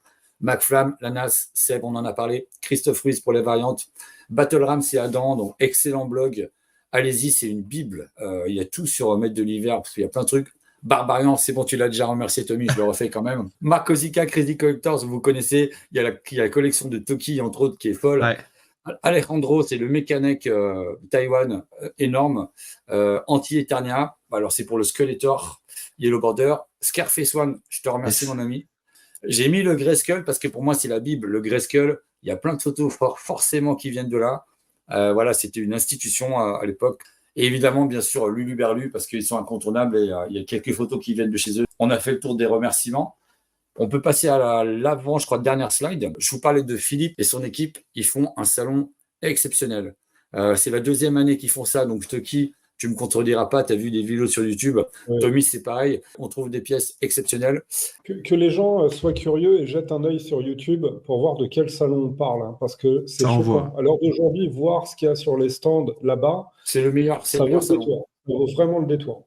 McFlam, Lanas, Seb, on en a parlé. Christophe Ruiz pour les variantes. BattleRam, c'est Adam, donc excellent blog. Allez-y, c'est une bible. Il y a tout sur Maître de l'Hiver, parce qu'il y a plein de trucs. Barbarian, c'est bon, tu l'as déjà remercié, Tommy, je le refais quand même. Marc Ozika, Crazy Collectors, vous connaissez. Il y a la collection de Toki, entre autres, qui est folle. Ouais. Alejandro, c'est le mécanique Taïwan, énorme. Anti-Eternia, alors c'est pour le Skeletor, Yellow Border. Scarface One, je te remercie, mon ami. J'ai mis le Grayskull parce que pour moi, c'est la Bible. Le Grayskull, il y a plein de photos forcément qui viennent de là. Voilà, c'était une institution à l'époque. Et évidemment, bien sûr, Lulu Berlu, parce qu'ils sont incontournables et il y a quelques photos qui viennent de chez eux. On a fait le tour des remerciements. On peut passer à l'avant, je crois, dernière slide. Je vous parlais de Philippe et son équipe. Ils font un salon exceptionnel. C'est la 2e année qu'ils font ça. Donc, Toki, tu ne me contrediras pas. Tu as vu des vidéos sur YouTube. Ouais. Tommy, c'est pareil. On trouve des pièces exceptionnelles. Que les gens soient curieux et jettent un œil sur YouTube pour voir de quel salon on parle. Hein, parce que c'est choquant. À l'heure d'aujourd'hui, voir ce qu'il y a sur les stands là-bas, c'est le meilleur. Ça vaut le détour. Ça vaut vraiment le détour.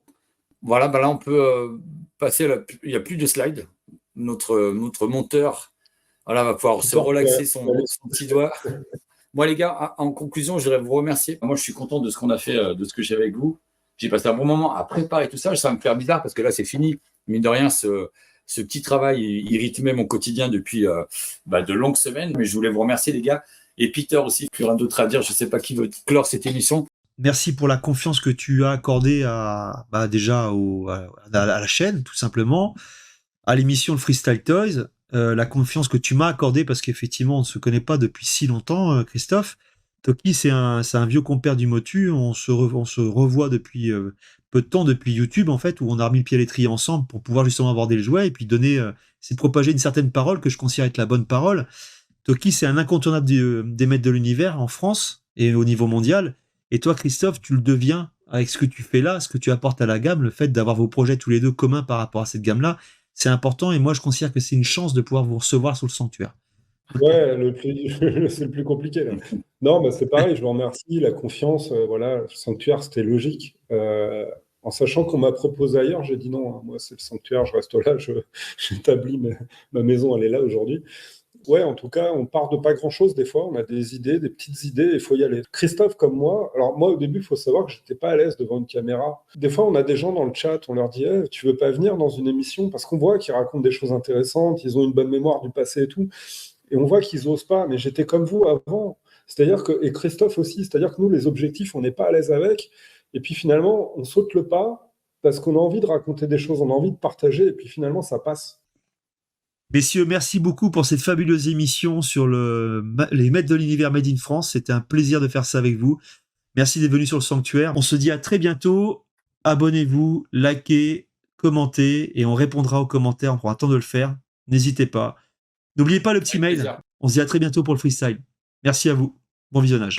Voilà, là, on peut passer il n'y a plus de slides. Notre monteur va pouvoir se relaxer son petit doigt. Moi, les gars, en conclusion, je voudrais vous remercier. Moi, je suis content de ce qu'on a fait, de ce que j'ai avec vous. J'ai passé un bon moment à préparer tout ça. Ça va me faire bizarre parce que là, c'est fini. Mine de rien, ce petit travail, il rythmait mon quotidien depuis de longues semaines. Mais je voulais vous remercier, les gars. Et Peter aussi, plus rien d'autre à dire. Je ne sais pas qui veut clore cette émission. Merci pour la confiance que tu as accordée déjà à la chaîne, tout simplement, à l'émission de Freestyle Toys, la confiance que tu m'as accordée, parce qu'effectivement, on ne se connaît pas depuis si longtemps, Christophe. Toki, c'est un vieux compère du Motu. On se revoit depuis peu de temps, depuis YouTube, en fait, où on a remis le pied à l'étrier ensemble pour pouvoir justement aborder le jouet et puis c'est de propager une certaine parole que je considère être la bonne parole. Toki, c'est un incontournable des maîtres de l'univers en France et au niveau mondial. Et toi, Christophe, tu le deviens avec ce que tu fais là, ce que tu apportes à la gamme, le fait d'avoir vos projets tous les deux communs par rapport à cette gamme-là, c'est important. Et moi, je considère que c'est une chance de pouvoir vous recevoir sur le sanctuaire. Ouais, c'est le plus compliqué. Là. Non, c'est pareil, je vous remercie. La confiance, le sanctuaire, c'était logique. En sachant qu'on m'a proposé ailleurs, j'ai dit non, hein, moi, c'est le sanctuaire, je reste là, j'établis ma maison, elle est là aujourd'hui. Ouais, en tout cas, on part de pas grand-chose des fois, on a des idées, des petites idées, il faut y aller. Christophe comme moi, alors moi au début, il faut savoir que j'étais pas à l'aise devant une caméra. Des fois, on a des gens dans le chat, on leur dit hey, tu veux pas venir dans une émission? Parce qu'on voit qu'ils racontent des choses intéressantes, ils ont une bonne mémoire du passé et tout, et on voit qu'ils osent pas, mais j'étais comme vous avant. C'est-à-dire que, et Christophe aussi, c'est-à-dire que nous, les objectifs, on n'est pas à l'aise avec, et puis finalement, on saute le pas parce qu'on a envie de raconter des choses, on a envie de partager, et puis finalement, ça passe. Messieurs, merci beaucoup pour cette fabuleuse émission sur les maîtres de l'univers Made in France. C'était un plaisir de faire ça avec vous. Merci d'être venus sur le sanctuaire. On se dit à très bientôt. Abonnez-vous, likez, commentez et on répondra aux commentaires. On prendra le temps de le faire. N'hésitez pas. N'oubliez pas le petit mail. On se dit à très bientôt pour le freestyle. Merci à vous. Bon visionnage.